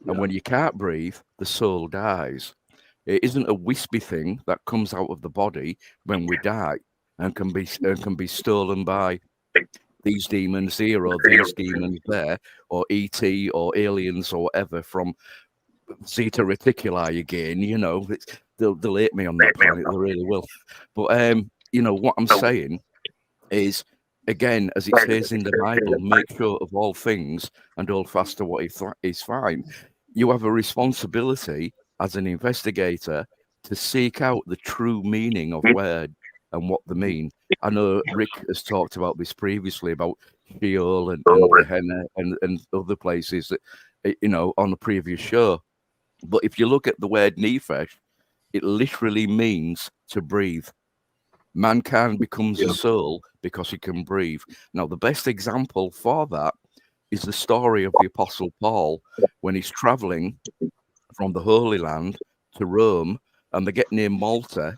And when you can't breathe, the soul dies. It isn't a wispy thing that comes out of the body when we die and can be stolen by these demons here or these demons there, or ET or aliens or whatever from Zeta Reticuli again. They'll hate me on that planet, they really will. But what I'm saying is, again, as it says in the Bible, make sure of all things and hold fast to what is fine. You have a responsibility as an investigator to seek out the true meaning of words and what they mean. I know Rick has talked about this previously, about Sheol and Gehenna and other places that, on the previous show. But if you look at the word nephesh, it literally means to breathe. Mankind becomes a soul because he can breathe. Now, the best example for that is the story of the Apostle Paul when he's traveling from the Holy Land to Rome, and they get near Malta,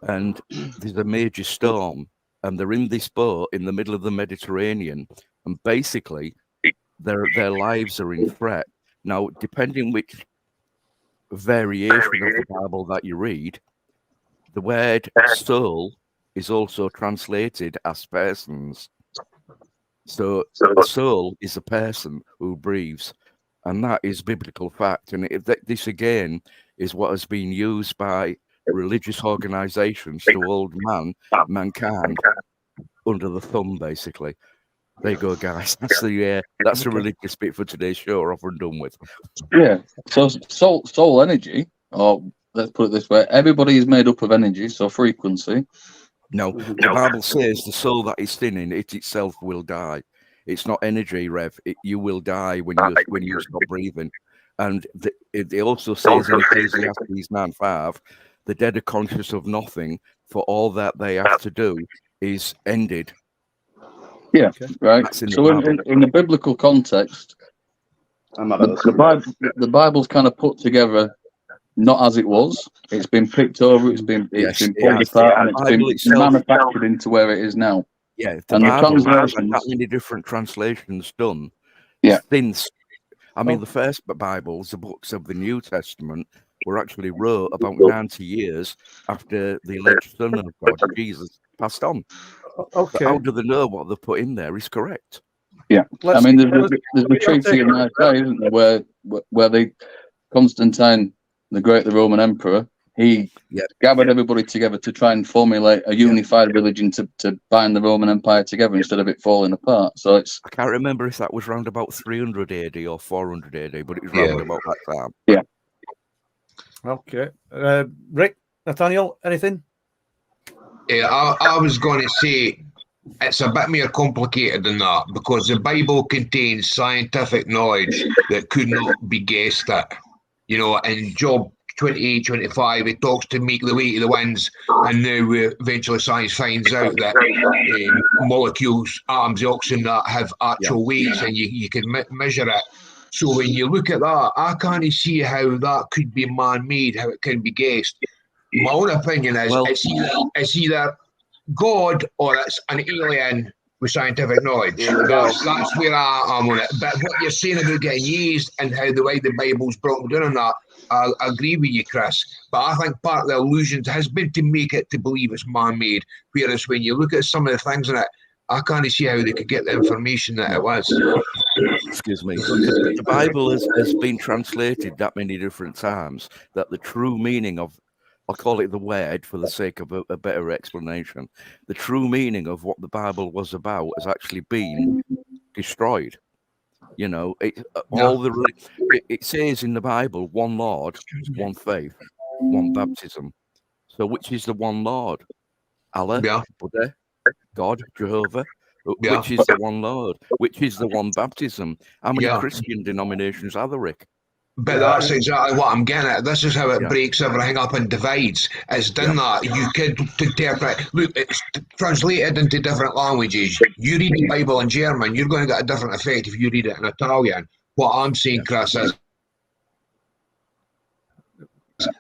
and there's a major storm, and they're in this boat in the middle of the Mediterranean, and basically their lives are in threat. Now, depending which variation of the Bible that you read, the word soul is also translated as persons. So a soul is a person who breathes, and that is biblical fact. And this again is what has been used by religious organizations to hold mankind under the thumb, basically. There you go, guys. That's the religious bit for today's show. Off and done with.
Yeah. So soul energy, or let's put it this way: everybody is made up of energy, so frequency.
No, the Bible says the soul that is sinning, it itself will die. It's not energy, Rev. You will die when you stop breathing. And it also says in Ecclesiastes 9:5, the dead are conscious of nothing, for all that they have to do is ended.
Yeah, right. So in the biblical context, the Bible's kind of put together not as it was. It's been picked over. It's been pulled apart, and it's been manufactured into where it is now.
Yeah, the Bible has that many different translations done.
Yeah.
Since, the first Bibles, the books of the New Testament, were actually wrote about 90 years after the alleged Son of God, Jesus, passed on. Okay. But how do they know what they put in there is correct?
Yeah. There's the treaty in Nicaea, isn't there, where Constantine, the Roman Emperor, he gathered everybody together to try and formulate a unified religion to bind the Roman Empire together instead of it falling apart. So I
can't remember if that was around about 300 AD or 400 AD, but it was around about that time.
Yeah.
Okay. Rick, Nathaniel, anything?
Yeah, I was going to say it's a bit more complicated than that, because the Bible contains scientific knowledge that could not be guessed at. In Job 28, 25, it talks to make the way to the winds, and now eventually science finds out that molecules, atoms, the oxygen that have actual weights, and you can measure it. So when you look at that, I can't see how that could be man-made, how it can be guessed. My own opinion is it's either God or it's an alien with scientific knowledge. That's where I am on it. But what you're saying about getting used and how the way the Bible's broken down on that, I agree with you, Chris. But I think part of the illusion has been to make it to believe it's man-made. Whereas when you look at some of the things in it, I can't see how they could get the information that it was.
Excuse me. The Bible has been translated that many different times that the true meaning of, I'll call it the word for the sake of a better explanation, the true meaning of what the Bible was about has actually been destroyed. You know, it says in the Bible, one Lord, one faith, one baptism. So which is the one Lord? Allah, Buddha, God, Jehovah. Which is the one Lord? Which is the one baptism? How many Christian denominations are there, Rick?
But that's exactly what I'm getting at. This is how it breaks everything up and divides. It's done that. You could interpret. Look, it's translated into different languages. You read the Bible in German, you're going to get a different effect if you read it in Italian. What I'm saying, Chris, is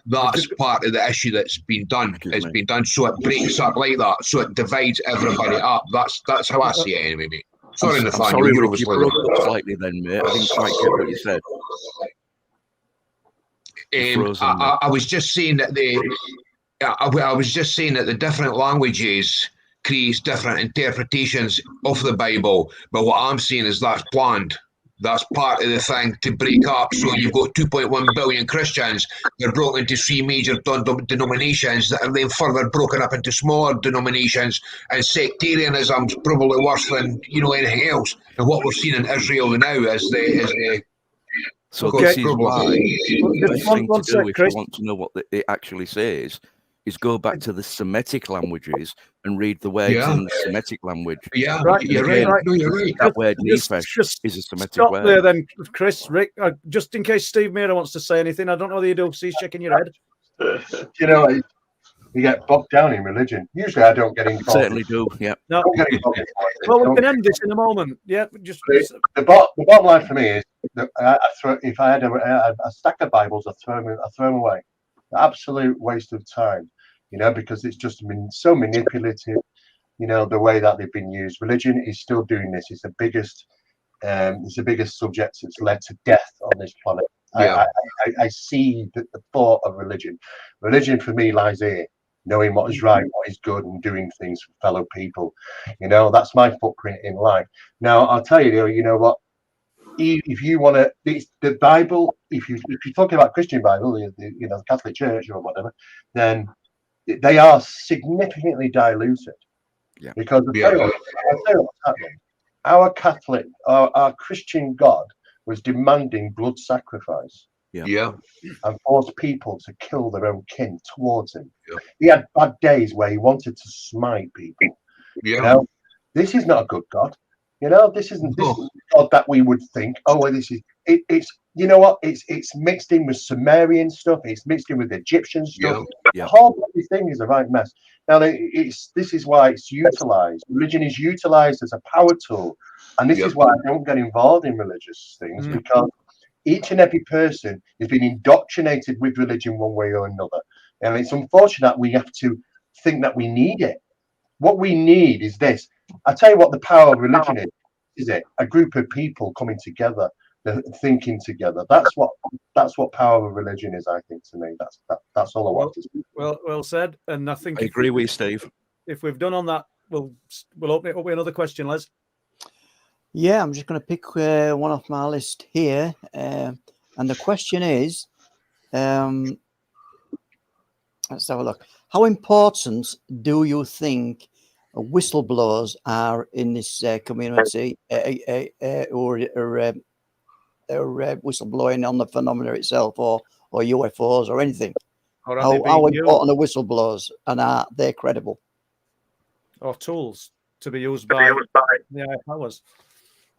that's part of the issue that's been done. It's been done so it breaks up like that, so it divides everybody up. That's how I see it anyway, mate. Sorry, Nathaniel.
Sorry, Rick, you broke up slightly then, mate. I didn't quite get what you said.
I was just saying that I was just saying that the different languages creates different interpretations of the Bible. But what I'm saying is that's planned. That's part of the thing to break up. So you've got 2.1 billion Christians. They're broken into three major denominations that are then further broken up into smaller denominations. And sectarianism's probably worse than anything else. And what we're seeing in Israel now is the
So this is why the best thing to do if you want to know what it actually says is go back to the Semitic languages and read the words in the Semitic language.
Yeah, right. You're right. No, you're right.
That word Nephesh is a Semitic word.
There then, Chris, Rick, just in case Steve Mera wants to say anything. I don't know whether you do. See, shaking your head.
You get bogged down in religion. Usually I don't get involved.
Certainly do, yeah.
No. Well, we can end this in a moment. Yeah, just
the bottom line for me is that if I had a stack of Bibles, I'd throw them away. Absolute waste of time, because it's just been so manipulative. The way that they've been used. Religion is still doing this. It's the biggest subject that's led to death on this planet. Yeah. I see the thought of religion. Religion for me lies here. Knowing what is right, what is good, and doing things for fellow people. That's my footprint in life. Now, I'll tell you, you know what? If you want to, the Bible, if you're talking about Christian Bible, the Catholic Church or whatever, then they are significantly diluted. Yeah. Because I'll tell you what's happening. Our Catholic, our Christian God was demanding blood sacrifice.
Yeah.
And forced people to kill their own kin towards him. Yeah. He had bad days where he wanted to smite people. Yeah. This is not a good God. This isn't God that we would think, this is it's it's mixed in with Sumerian stuff, it's mixed in with Egyptian stuff. Yeah. The whole thing is a right mess. Now this is why it's utilized. Religion is utilized as a power tool. And this is why I don't get involved in religious things, because each and every person has been indoctrinated with religion one way or another. And it's unfortunate we have to think that we need it. What we need is this. I tell you what the power of religion is it? A group of people coming together, thinking together. That's what power of religion is, I think, to me. That's all I want to say.
Well said. And I think
I agree with you, Steve.
If we've done on that, we'll open it up with another question, Les.
Yeah, I'm just going to pick one off my list here. And the question is, let's have a look. How important do you think whistleblowers are in this community or whistleblowing on the phenomena itself or UFOs or anything? How important are whistleblowers, and are they credible?
Or tools to be used by the higher powers?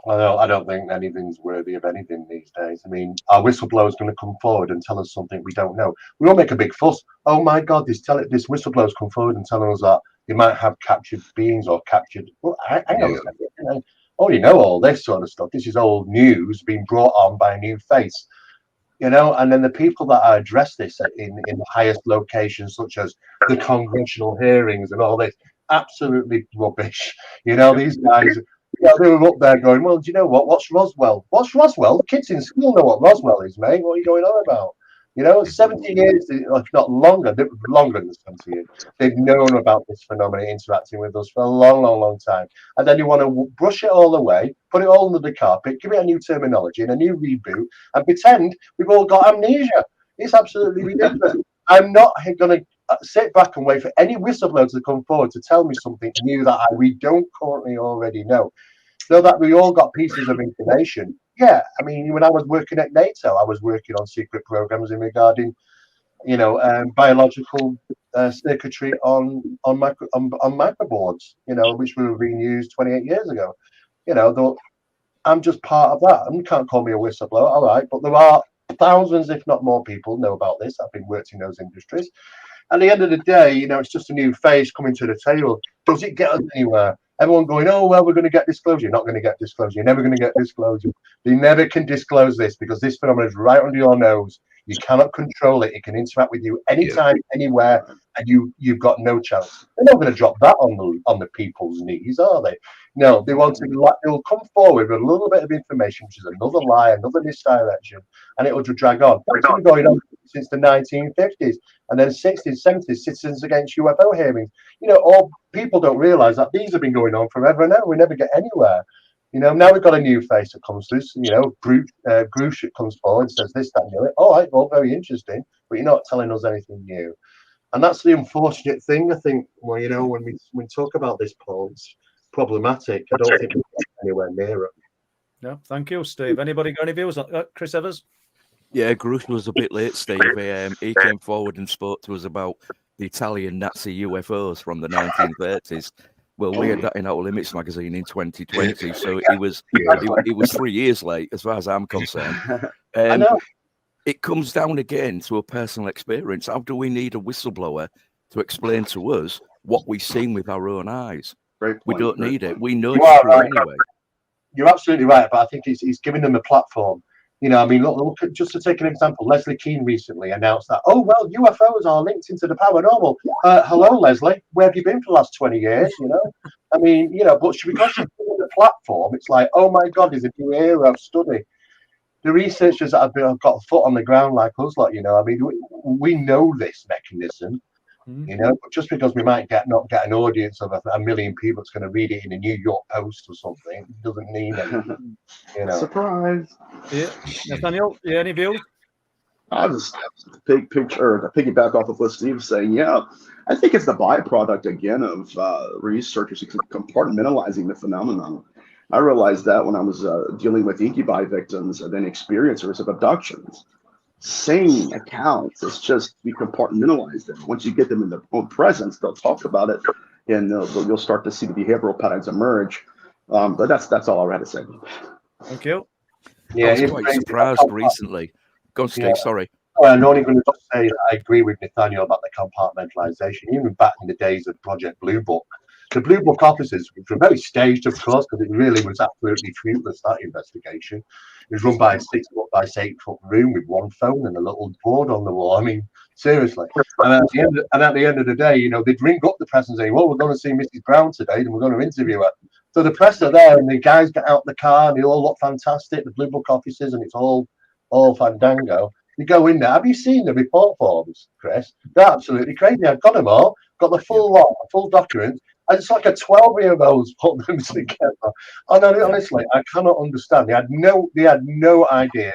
I don't think anything's worthy of anything these days. I mean, our whistleblower's going to come forward and tell us something we don't know. We all make a big fuss. Oh my God, this whistleblower's come forward and telling us that they might have captured beings or captured. Well, hang on a second. I already know all this sort of stuff. This is old news being brought on by a new face. And then the people that address this in the highest locations, such as the congressional hearings and all this, absolutely rubbish. These guys, they were up there going, well, do you know what? What's Roswell? What's Roswell? The kids in school know what Roswell is, mate. What are you going on about? 70 years, if not longer than 70 years, they've known about this phenomenon interacting with us for a long, long, long time. And then you want to brush it all away, put it all under the carpet, give it a new terminology and a new reboot, and pretend we've all got amnesia. It's absolutely ridiculous. I'm not going to sit back and wait for any whistleblower to come forward to tell me something new that we don't currently already know. So that we all got pieces of information. Yeah, I mean, when I was working at NATO, I was working on secret programs regarding, biological circuitry on microboards, which were being used 28 years ago. I'm just part of that. And you can't call me a whistleblower, all right, but there are thousands, if not more, people know about this. I've been working in those industries. At the end of the day, it's just a new face coming to the table. Does it get us anywhere? Everyone going, oh, well, we're going to get disclosure. You're not going to get disclosure. You're never going to get disclosure. They never can disclose this because this phenomenon is right under your nose. You cannot control it. It can interact with you anytime, anywhere, and you've got no chance. They're not going to drop that on the people's knees, are they? No, they'll come forward with a little bit of information, which is another lie, another misdirection, and it will drag on. It's been going on since the 1950s, and then 60s, 70s, Citizens Against UFO hearings. All people don't realise that these have been going on forever and ever. We never get anywhere. Now we've got a new face that comes through. Grush comes forward and says this, that, and the other. All right, well, very interesting, but you're not telling us anything new. And that's the unfortunate thing, I think. Well, when we talk about this, Paul, it's problematic. I don't think we're anywhere near it.
No, thank you, Steve. Anybody got any views on Chris Evers?
Yeah, Grush was a bit late, Steve. He came forward and spoke to us about the Italian Nazi UFOs from the 1930s. Well, we had that in our Limits magazine in 2020, so he was 3 years late, as far as I'm concerned.
I know.
It comes down again to a personal experience. How do we need a whistleblower to explain to us what we've seen with our own eyes? We don't need it. We know it's true anyway.
You're absolutely right, but I think he's giving them a platform. Look at, just to take an example, Leslie Keane recently announced that, oh, well, UFOs are linked into the paranormal. Hello, Leslie, where have you been for the last 20 years? But because she's given the platform, it's like, oh my God, there's a new era of study. The researchers that have got a foot on the ground like us, we know this mechanism. But just because we might not get an audience of a million people that's going to read it in a New York Post or something, doesn't mean anything.
Surprise.
Yeah, Nathaniel, any views?
I'll just piggyback off of what Steve was saying. Yeah, I think it's the byproduct again of researchers compartmentalizing the phenomenon. I realized that when I was dealing with incubi victims and then experiencers of abductions. Same accounts. It's just we compartmentalize them. Once you get them in their own presence, they'll talk about it, and you'll start to see the behavioral patterns emerge. But that's all I had to say.
Thank you.
Yeah, I was quite surprised recently. Go on, Steve, sorry.
I'm only going to say that I agree with Nathaniel about the compartmentalization. Even back in the days of Project Blue Book, the Blue Book officers, which were very staged, of course, because it really was absolutely fruitless, that investigation. It was run by a 6 foot by 8 foot room with one phone and a little board on the wall. I mean, seriously. And at the end of the day, they'd ring up the press and say, well, we're going to see Mrs. Brown today and we're going to interview her. So the press are there and the guys get out the car and they all look fantastic, the Blue Book officers, and it's all fandango. You go in there. Have you seen the report forms, Chris? They're absolutely crazy. I've got them all, got the full lot, full document. And it's like a 12-year-old's put them together. And honestly, I cannot understand. They had no idea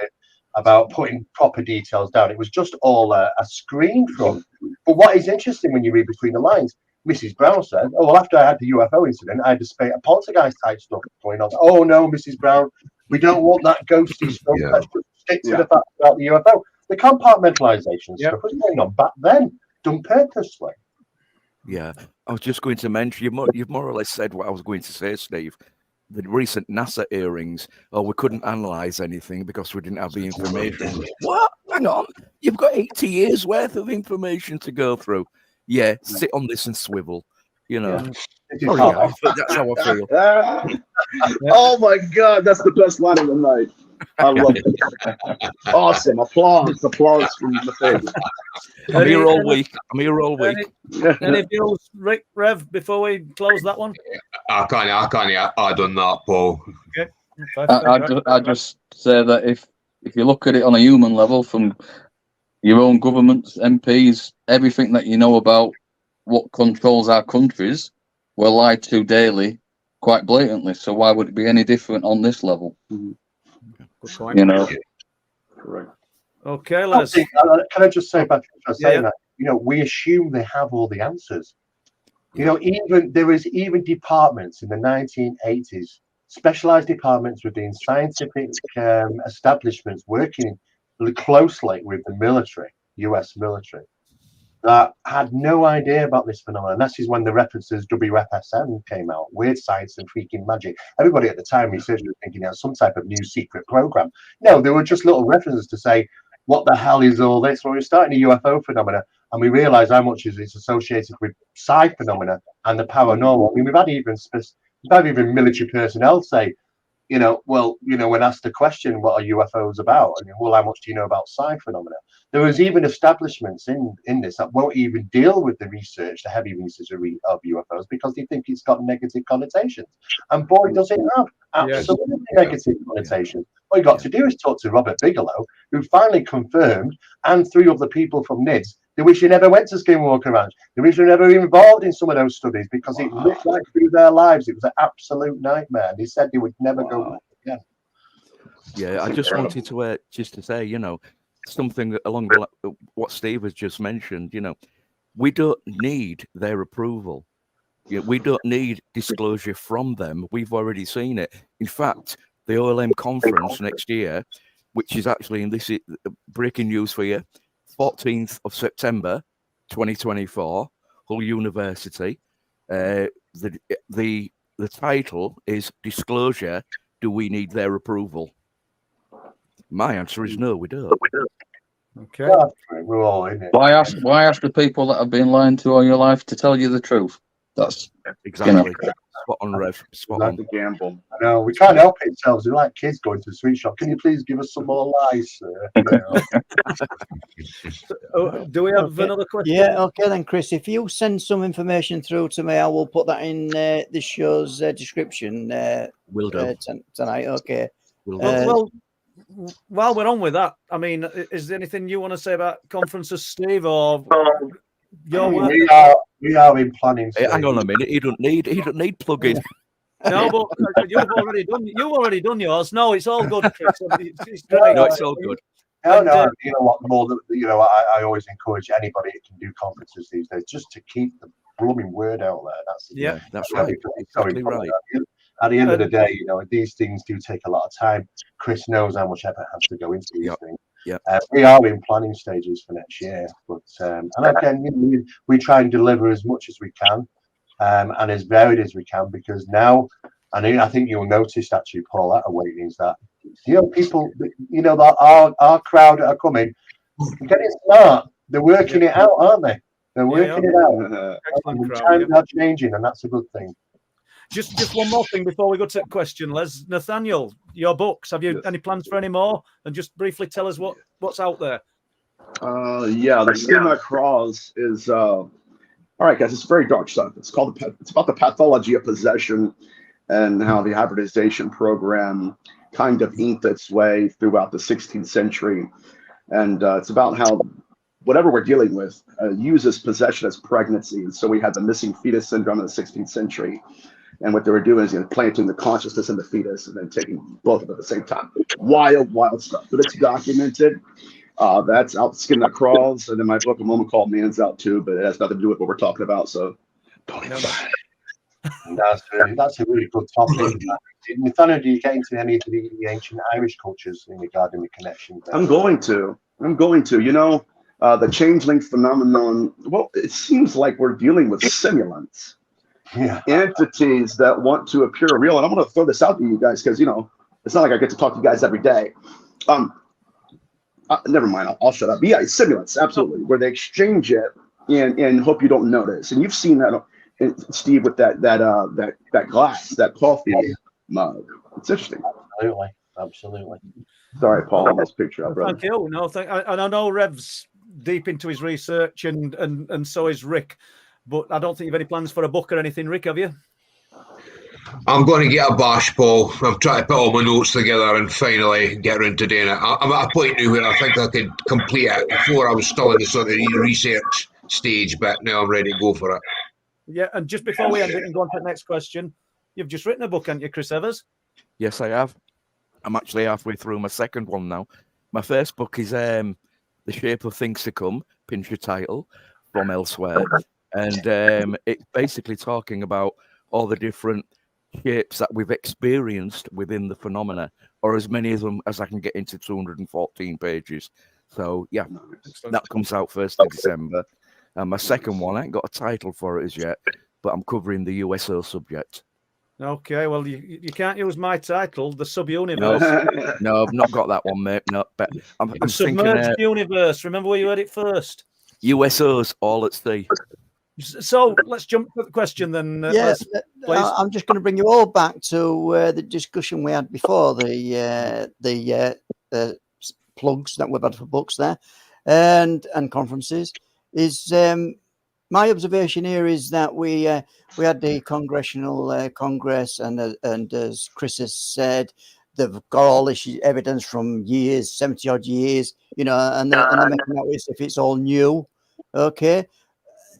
about putting proper details down. It was just all a screen from. But what is interesting when you read between the lines, Mrs. Brown said, oh, well, after I had the UFO incident, I had a poltergeist type stuff going on. Oh, no, Mrs. Brown, we don't want that ghosty stuff.
Yeah.
Let's just stick to the fact about the UFO. The compartmentalization stuff was going on back then, done purposely.
Yeah, I was just going to mention, you've more or less said what I was going to say, Steve. recent NASA hearings, we couldn't analyze anything because we didn't have the information. What? Hang on, you've got 80 years worth of information to go through. Yeah, sit on this and swivel. You know, sorry, guys, but that's how I feel.
Oh my God, that's the best line of the night. I love it. Awesome. Applause from the face.
I'm here all week.
Any views, Rick, Rev, before we close that one?
I can't add on that, Paul.
Okay.
I just say that if you look at it on a human level, from your own governments, MPs, everything that you know about what controls our countries, we're lied to daily, quite blatantly. So why would it be any different on this level?
Good point.
You know.
Correct.
Okay, Les.
Can I just say, Patrick, for saying that, you know, we assume they have all the answers. You know, there was even departments in the 1980s, specialized departments within scientific establishments working closely with the military, US military, that had no idea about this phenomenon. This is when the references WFSM came out, weird science and freaking magic. Everybody at the time researchers were thinking it some type of new secret program. No, there were just little references to say, what the hell is all this? Well, we're starting a UFO phenomena, and we realize how much is it's associated with psi phenomena and the paranormal. I mean, we've had even military personnel say, you know, well, you know, when asked the question, what are UFOs about? I mean, well, how much do you know about psi phenomena? There was even establishments in this that won't even deal with the research, the heavy research of UFOs, because they think it's got negative connotations. And boy, does it have absolutely negative connotations. All you got to do is talk to Robert Bigelow, who finally confirmed, and 3 other people from NIDS, they wish you never went to Skinwalker Ranch. They wish you were never involved in some of those studies, because it looked like through their lives it was an absolute nightmare. They said they would never go back again.
Yeah, I just wanted to just to say, you know, something along the, what Steve has just mentioned. You know, we don't need their approval. Yeah, we don't need disclosure from them. We've already seen it. In fact, the OLM conference next year, which is actually in this breaking news for you, 14th of September, 2024, Hull University. The title is Disclosure. Do we need their approval? My answer is no, we don't.
Okay.
We're all in it.
Why ask the people that have been lying to all your life to tell you the truth? That's
exactly.
You know.
Spot on, Rev. Spot on.
That's a gamble.
No, we can't help it ourselves. We're like kids going to the sweet shop. Can you please give us some more lies, sir? You know?
Do we have another question?
Yeah, okay then, Chris. If you send some information through to me, I will put that in this show's description.
Will do.
Tonight. Okay.
Well, while we're on with that, I mean, is there anything you want to say about conferences, Steve, or your work?
We are in planning.
Hey, hang on a minute. He don't need plugging.
No, but you've already done yours. No, it's all good, Chris. It's great.
No, it's all good.
No, you know what? More than you know, I always encourage anybody that can do conferences these days just to keep the blooming word out there.
That's right. Exactly right.
At the end of the day, you know, these things do take a lot of time. Chris knows how much effort has to go into these things.
Yeah.
We are in planning stages for next year, but and again, you know, we try and deliver as much as we can, and as varied as we can, because now, and I think you'll notice actually, Paul, at Awakenings, that you know people, you know, that our crowd that are coming, they're getting smart. They're working it out, aren't they? They're working it out. Times are changing, and that's a good thing.
Just one more thing before we go to the question, Les. Nathaniel, your books. Have you any plans for any more? And just briefly tell us what's out there.
The Skin That Crawls is all right, guys. It's very dark stuff. It's about the pathology of possession and how the hybridization program kind of inked its way throughout the 16th century, and it's about how whatever we're dealing with uses possession as pregnancy. And so we had the missing fetus syndrome in the 16th century. And what they were doing is planting the consciousness in the fetus and then taking both of them at the same time. Wild stuff. But it's documented. That's out, Skin That Crawls. And then my book, A Moment Called Man's out too, but it has nothing to do with what we're talking about. So don't even buy it. That's a really good topic. Nathaniel, do you get into any of the ancient Irish cultures regarding the connection there? I'm going to. You know, the changeling phenomenon, well, it seems like we're dealing with simulants. entities that want to appear real. And I'm going to throw this out to you guys because, you know, it's not like I get to talk to you guys every day. Never mind. I'll shut up. But yeah, simulants, absolutely, where they exchange it and hope you don't notice. And you've seen that, Steve, with that glass, that coffee mug. It's interesting.
Absolutely.
Sorry, Paul, on this picture, brother.
Thank you. No, and I know Rev's deep into his research, and so is Rick. But I don't think you've any plans for a book or anything, Rick, have you?
I'm going to get a bash, Paul. I'm trying to put all my notes together and finally get around to doing it. I'm at a point now where I think I could complete it. Before I was still in the sort of research stage, but now I'm ready to go for it.
Yeah, and just before we end it and go on to the next question, you've just written a book, haven't you, Chris Evers?
Yes, I have. I'm actually halfway through my second one now. My first book is The Shape of Things to Come, pinch your title, from elsewhere. And it's basically talking about all the different shapes that we've experienced within the phenomena, or as many of them as I can get into 214 pages. So, yeah, that comes out 1st of December. And my second one, I ain't got a title for it as yet, but I'm covering the USO subject.
Okay, well, you can't use my title, The Sub-Universe.
No, I've not got that one, mate. No, but I'm
Submerged
thinking,
Universe. Remember where you heard it first?
USOs, all at sea.
So let's jump to the question then.
Yes,
please.
I'm just going to bring you all back to the discussion we had before, the plugs that we've had for books there and conferences. Is my observation here is that we had the Congressional Congress, and as Chris has said, they've got all this evidence from years, 70 odd years, you know, and they're making out as if it's all new. Okay,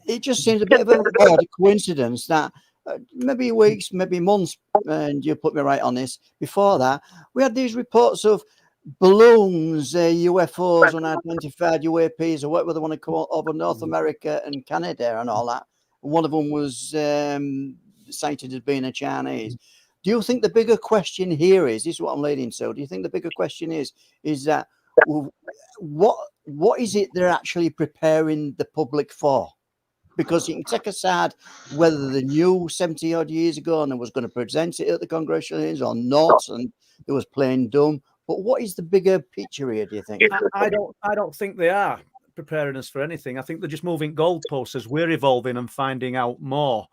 it just seems a bit of an odd coincidence that maybe weeks, maybe months, and you put me right on this. Before that, we had these reports of balloons, UFOs, unidentified UAPs, or whatever they want to call it, over North America and Canada and all that. And one of them was cited as being a Chinese. Do you think the bigger question here is, this is what I'm leading to, do you think the bigger question is that what is it they're actually preparing the public for? Because you can take aside whether they knew 70 odd years ago and they was going to present it at the congressional hearings or not, and it was plain dumb. But what is the bigger picture here, do you think?
I don't think they are preparing us for anything. I think they're just moving goalposts as we're evolving and finding out more.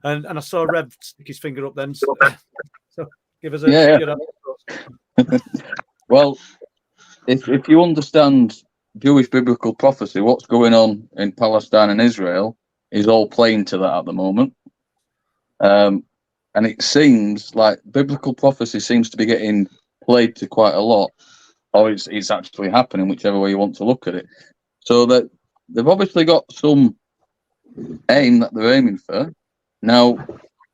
And I saw Rev stick his finger up then. So give us a
Well, if you understand Jewish biblical prophecy, what's going on in Palestine and Israel is all playing to that at the moment. And it seems like biblical prophecy seems to be getting played to quite a lot, or it's actually happening, whichever way you want to look at it. So that they've obviously got some aim that they're aiming for. Now,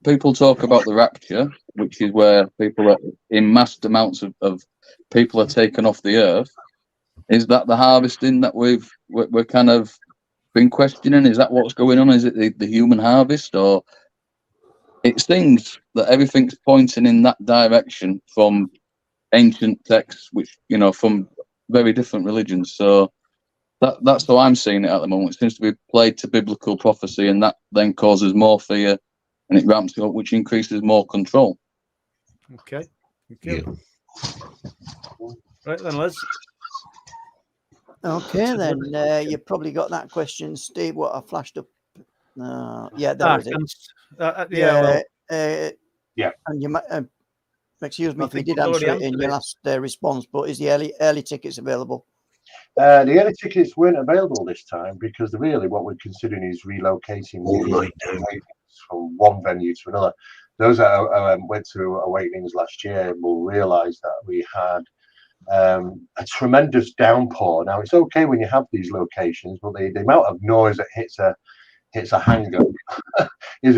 people talk about the rapture, which is where people are in mass amounts of people are taken off the earth. Is that the harvesting that we're kind of been questioning? Is that what's going on? Is it the human harvest? Or it seems that everything's pointing in that direction from ancient texts, which, you know, from very different religions. So that's how I'm seeing it at the moment. It seems to be played to biblical prophecy, and that then causes more fear, and it ramps it up, which increases more control.
Okay. Thank you. Right then, Les.
Okay, then you probably got that question, Steve. What I flashed up. Yeah, that was it.
Yeah.
And you might excuse me if you did answer it in your last response, but is the early tickets available?
The early tickets weren't available this time because really what we're considering is relocating from one venue to another. Those that went to Awakenings last year will realise that we had a tremendous downpour. Now, it's okay when you have these locations, but the amount of noise that hits a hangar is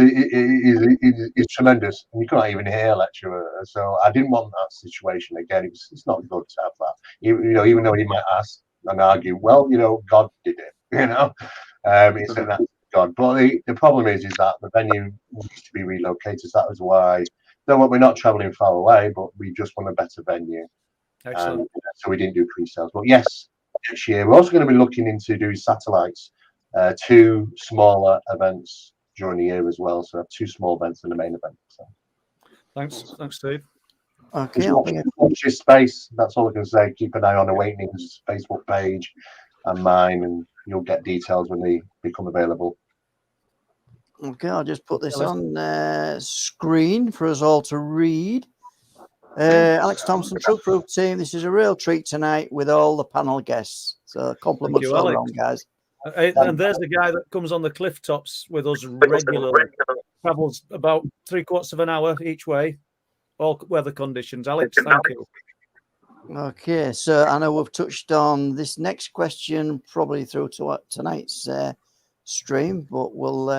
tremendous, and you can't even hear a lecturer. So I didn't want that situation again. It's not good to have that. Even though you might ask and argue, well, God did it. It's an act of God. But the problem is that the venue needs to be relocated. So that was why. So we're not traveling far away, but we just want a better venue.
Excellent.
So we didn't do pre-sales. But yes, next year we're also going to be looking into doing satellites, 2 smaller events during the year as well. So I have 2 small events in the main event. So.
Thanks, Steve.
Okay,
watch this space. That's all I can say. Keep an eye on Awakening's Facebook page and mine, and you'll get details when they become available.
Okay, I'll just put this on screen for us all to read. Alex Thompson, True Proof team, this is a real treat tonight with all the panel guests. So compliments all around, guys.
And there's the guy that comes on the cliff tops with us regularly. Travels about 3/4 of an hour each way, all weather conditions. Alex, thank you.
Okay, so I know we've touched on this next question probably through to tonight's stream, but we'll.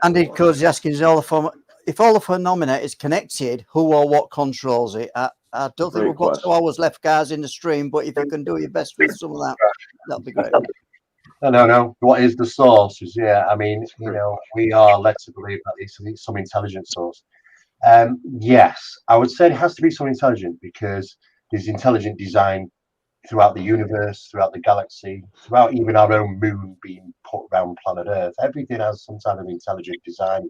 Andy Cody's asking, if all the phenomena is connected, who or what controls it? I don't think we've got 2 hours left, guys, in the stream, but if you can do your best with some of that, that'll be great.
No. What is the source? I mean, we are led to believe that it's some intelligent source. Yes, I would say it has to be some intelligent, because there's intelligent design throughout the universe, throughout the galaxy, throughout even our own moon being put around planet Earth. Everything has some kind of intelligent design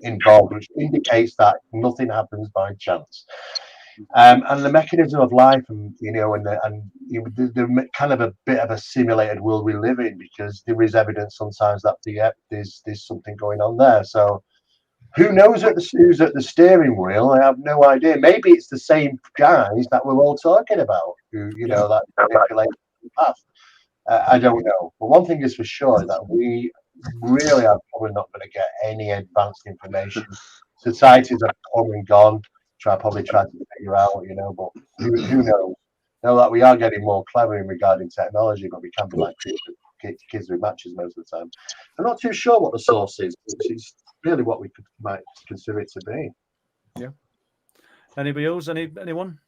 involved, which indicates that nothing happens by chance. And the mechanism of life, and the kind of a bit of a simulated world we live in, because there is evidence sometimes that there's something going on there. So who knows who's at the steering wheel? I have no idea. Maybe it's the same guys that we're all talking about, who that manipulate the path. I don't know. But one thing is for sure, that we really are probably not going to get any advanced information. Societies are come and gone. Probably try to figure out, but who knows? Know that we are getting more clever in regarding technology, but we can be like kids with matches most of the time. I'm not too sure what the source is, which is really what we might consider it to be.
Yeah. Anybody else? Anyone?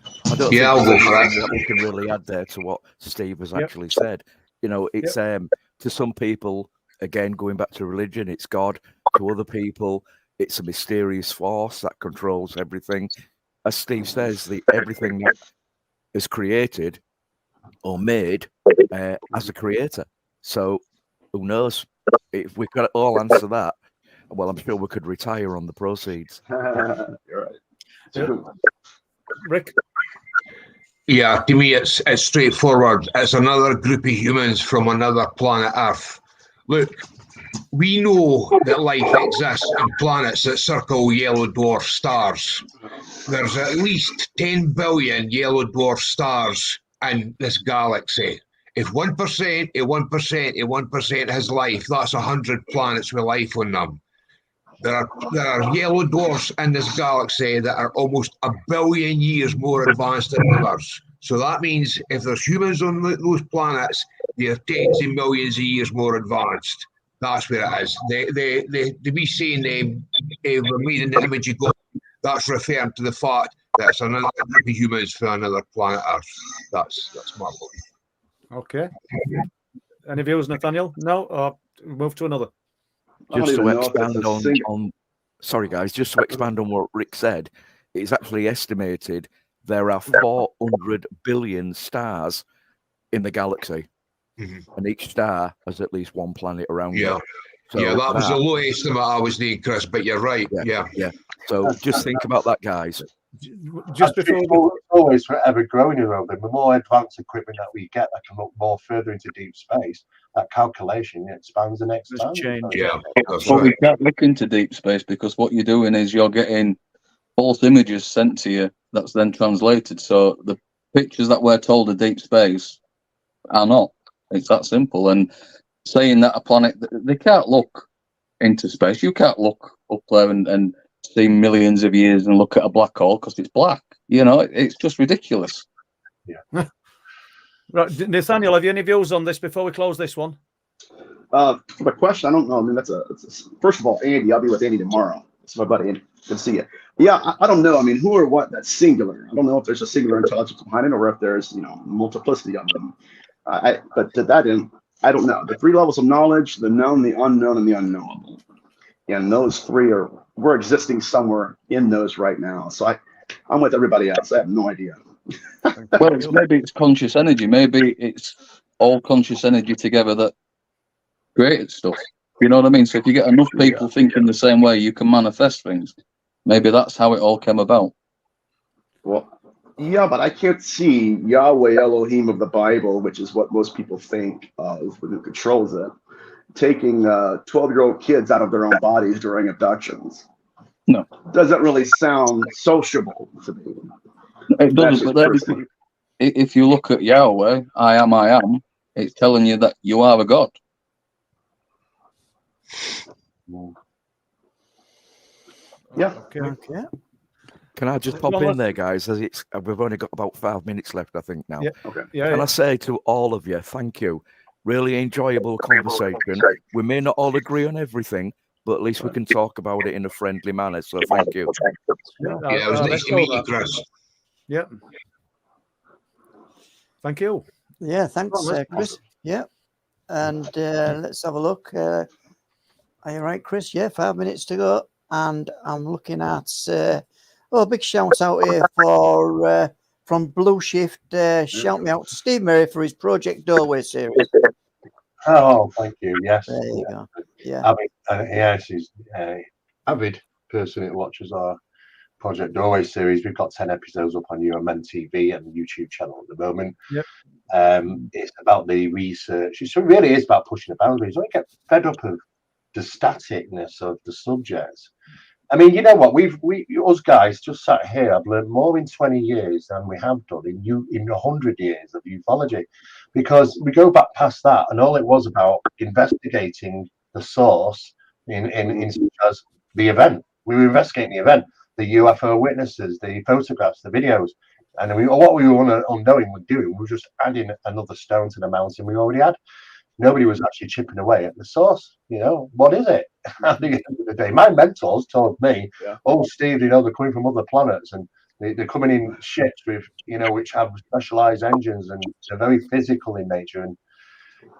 I don't think there's anything that we can really add there to what Steve has actually said. It's to some people, again, going back to religion, it's God. To other people, it's a mysterious force that controls everything. As Steve says, everything is created or made as a creator. So who knows? If we could all answer that, well, I'm sure we could retire on the proceeds.
You're right.
Yeah. Rick?
Yeah, to me, it's straightforward. It's another group of humans from another planet Earth. Look, we know that life exists on planets that circle yellow dwarf stars. There's at least 10 billion yellow dwarf stars in this galaxy. If 1%, a 1% has life, that's 100 planets with life on them. There are yellow dwarfs in this galaxy that are almost 1 billion years more advanced than others. So that means if there's humans on those planets, they're tens of millions of years more advanced. That's where it is. They be saying we're made in the image of God. That's referring to the fact that it's another group of humans from another planet Earth. That's my belief.
Okay. Any views, Nathaniel? No? Or move to another?
Just to expand on sorry guys, just to expand on what Rick said, it's actually estimated there are 400 billion stars in the galaxy. Mm-hmm. And each star has at least one planet around it. So
that was a low estimate I was doing, Chris, but you're right. Yeah.
So just think about that, guys.
Just before always forever growing around them, the more advanced equipment that we get that can look more further into deep space, that calculation expands the next time.
Yeah, that's
but
right.
we can't look into deep space, because what you're doing is you're getting false images sent to you that's then translated. So the pictures that we're told are deep space are not. It's that simple. And saying that a planet, they can't look into space. You can't look up there and see millions of years and look at a black hole because it's black. It's just ridiculous.
Yeah.
Right, Nathaniel, have you any views on this before we close this one?
For the question, I don't know. I mean, first of all, Andy, I'll be with Andy tomorrow. It's my buddy Andy. Good to see you. Yeah, I don't know. I mean, who or what? That's singular. I don't know if there's a singular intelligence behind it or if there's multiplicity of them. But to that end, I don't know. The 3 levels of knowledge: the known, the unknown, and the unknowable. And those 3 we're existing somewhere in those right now. So I'm with everybody else. I have no idea.
Well, maybe it's conscious energy. Maybe it's all conscious energy together that created stuff. You know what I mean? So if you get enough people thinking the same way, you can manifest things. Maybe that's how it all came about.
Well, yeah, but I can't see Yahweh Elohim of the Bible, which is what most people think of, who controls it, taking 12-year-old kids out of their own bodies during abductions.
No.
Doesn't really sound sociable to me.
It doesn't, but then if you look at Yahweh, I am, it's telling you that you are a god.
Yeah.
Okay.
Can I just pop in there, guys? As we've only got about 5 minutes left, I think now.
Yeah.
Okay.
Yeah.
Can I say to all of you, thank you. Really enjoyable conversation. We may not all agree on everything, but at least we can talk about it in a friendly manner. So thank you.
Yeah, it was nice to meet you, Chris.
Yeah. Thank you.
Yeah, thanks, Chris. Yeah. And let's have a look. Are you right, Chris? Yeah, 5 minutes to go. And I'm looking at, big shout out here for from Blue Shift. Shout me out to Steve Mera for his Project Doorway series.
Oh, thank you. Yes.
There you go. Yeah.
She's avid person that watches our Project Doorway series. We've got 10 episodes up on UMN TV and the YouTube channel at the moment.
Yep.
It's about the research. It really is about pushing the boundaries. I get fed up of the staticness of the subjects. I mean, you know what? Us guys just sat here. I've learned more in 20 years than we have done in 100 years of ufology, because we go back past that, and all it was about investigating the source in such as the event. We were investigating the event, the UFO witnesses, the photographs, the videos, and what we were unknowing we're doing, we were just adding another stone to the mountain we already had. Nobody was actually chipping away at the source. What is it? At the end of the day, my mentors told me, "Oh, Steve, they're coming from other planets, and they're coming in ships with, which have specialized engines, and they're very physical in nature." And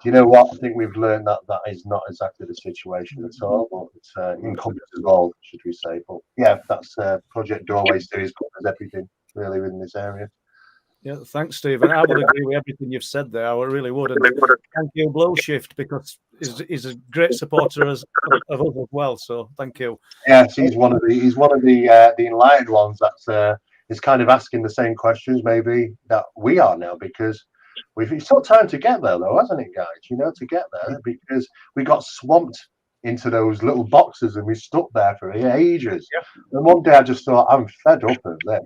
you know what? I think we've learned that is not exactly the situation at all. But it's encompasses all, should we say? But yeah, that's Project Doorway series covers everything really in this area.
Yeah, thanks, Steve. And I would agree with everything you've said there. I really would. And thank you, Blue Shift, because he's a great supporter of us as well. So thank you.
Yes, he's one of the enlightened ones that's is kind of asking the same questions maybe that we are now, because it's not time to get there though, hasn't it, guys? To get there, because we got swamped into those little boxes and we stuck there for ages. Yeah. And one day I just thought, I'm fed up of this.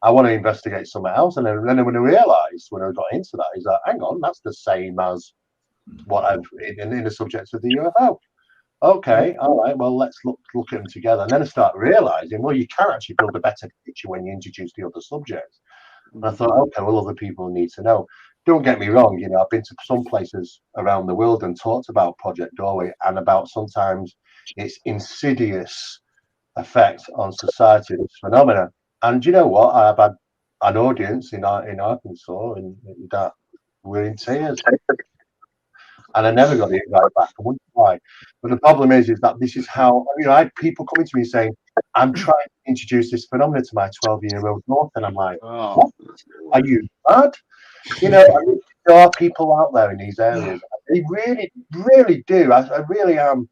I want to investigate something else. And then when I realised, when I got into that, is that, hang on, that's the same as what I've in the subject of the UFO. Okay, all right, well, let's look at them together. And then I start realising, well, you can actually build a better picture when you introduce the other subjects. And I thought, okay, well, other people need to know. Don't get me wrong, I've been to some places around the world and talked about Project Doorway and about sometimes its insidious effect on society, this phenomena. And you know what? I've had an audience in Arkansas and that were in tears. And I never got it right back. I wonder why. But the problem is that this is how, I had people coming to me saying, I'm trying to introduce this phenomenon to my 12-year-old daughter. And I'm like, what? Are you mad? There are people out there in these areas. They really, really do. I really am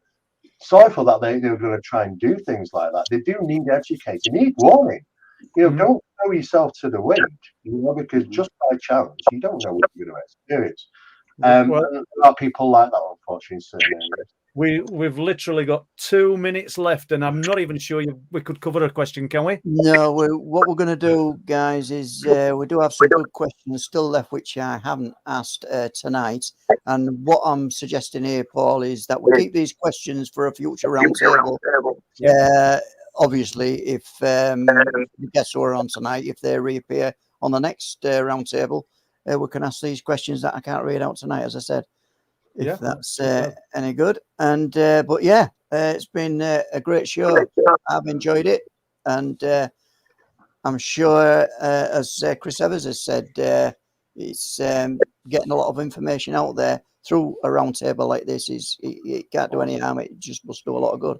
sorrowful that they're going to try and do things like that. They do need educating. They need warning. Don't throw yourself to the wind, because just by chance, you don't know what you're going to experience. There are people like that, unfortunately, in certain areas.
We've literally got 2 minutes left, and I'm not even sure we could cover a question, can we?
No, what we're going to do, guys, is we do have some good questions still left, which I haven't asked tonight. And what I'm suggesting here, Paul, is that we keep these questions for a future roundtable. Obviously, if the guests who are on tonight, if they reappear on the next roundtable, we can ask these questions that I can't read out tonight, as I said, if that's any good. And but yeah, it's been a great show. I've enjoyed it, and I'm sure, as Chris Evers has said, it's getting a lot of information out there through a roundtable like this. It can't do any harm. It just must do a lot of good.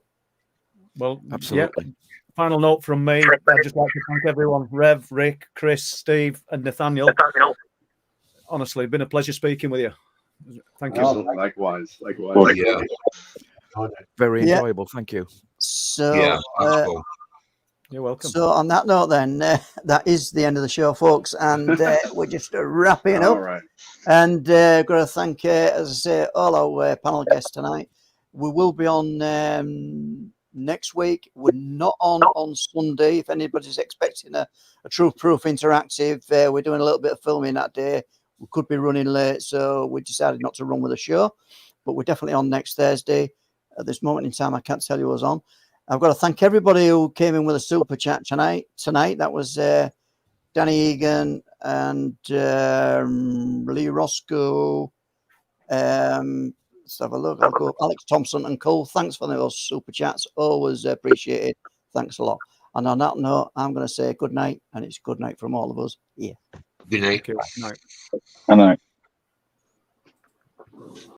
Well,
absolutely.
Yeah. Final note from me. I'd just like to thank everyone: Rev, Rick, Chris, Steve, and Nathaniel. Honestly, been a pleasure speaking with you. Thank you.
Oh, likewise.
Yeah.
Very
Yeah.
enjoyable. Thank you.
So,
Yeah, that's cool.
You're welcome.
so on that note, then that is the end of the show, folks, and we're just wrapping
All
up.
right.
And got to thank, as I say, all our panel guests tonight. We will be on next week. We're not on Sunday. If anybody's expecting a Truth Proof interactive, we're doing a little bit of filming that day. We could be running late, so we decided not to run with the show. But we're definitely on next Thursday. At this moment in time, I can't tell you who's on. I've got to thank everybody who came in with a super chat tonight. That was Danny Egan and Lee Roscoe. Let's have a look. I'll go Alex Thompson and Cole. Thanks for those super chats. Always appreciated. Thanks a lot. And on that note, I'm going to say good night, and it's good night from all of us here.
Good night.
Thank you. Night.
Good night.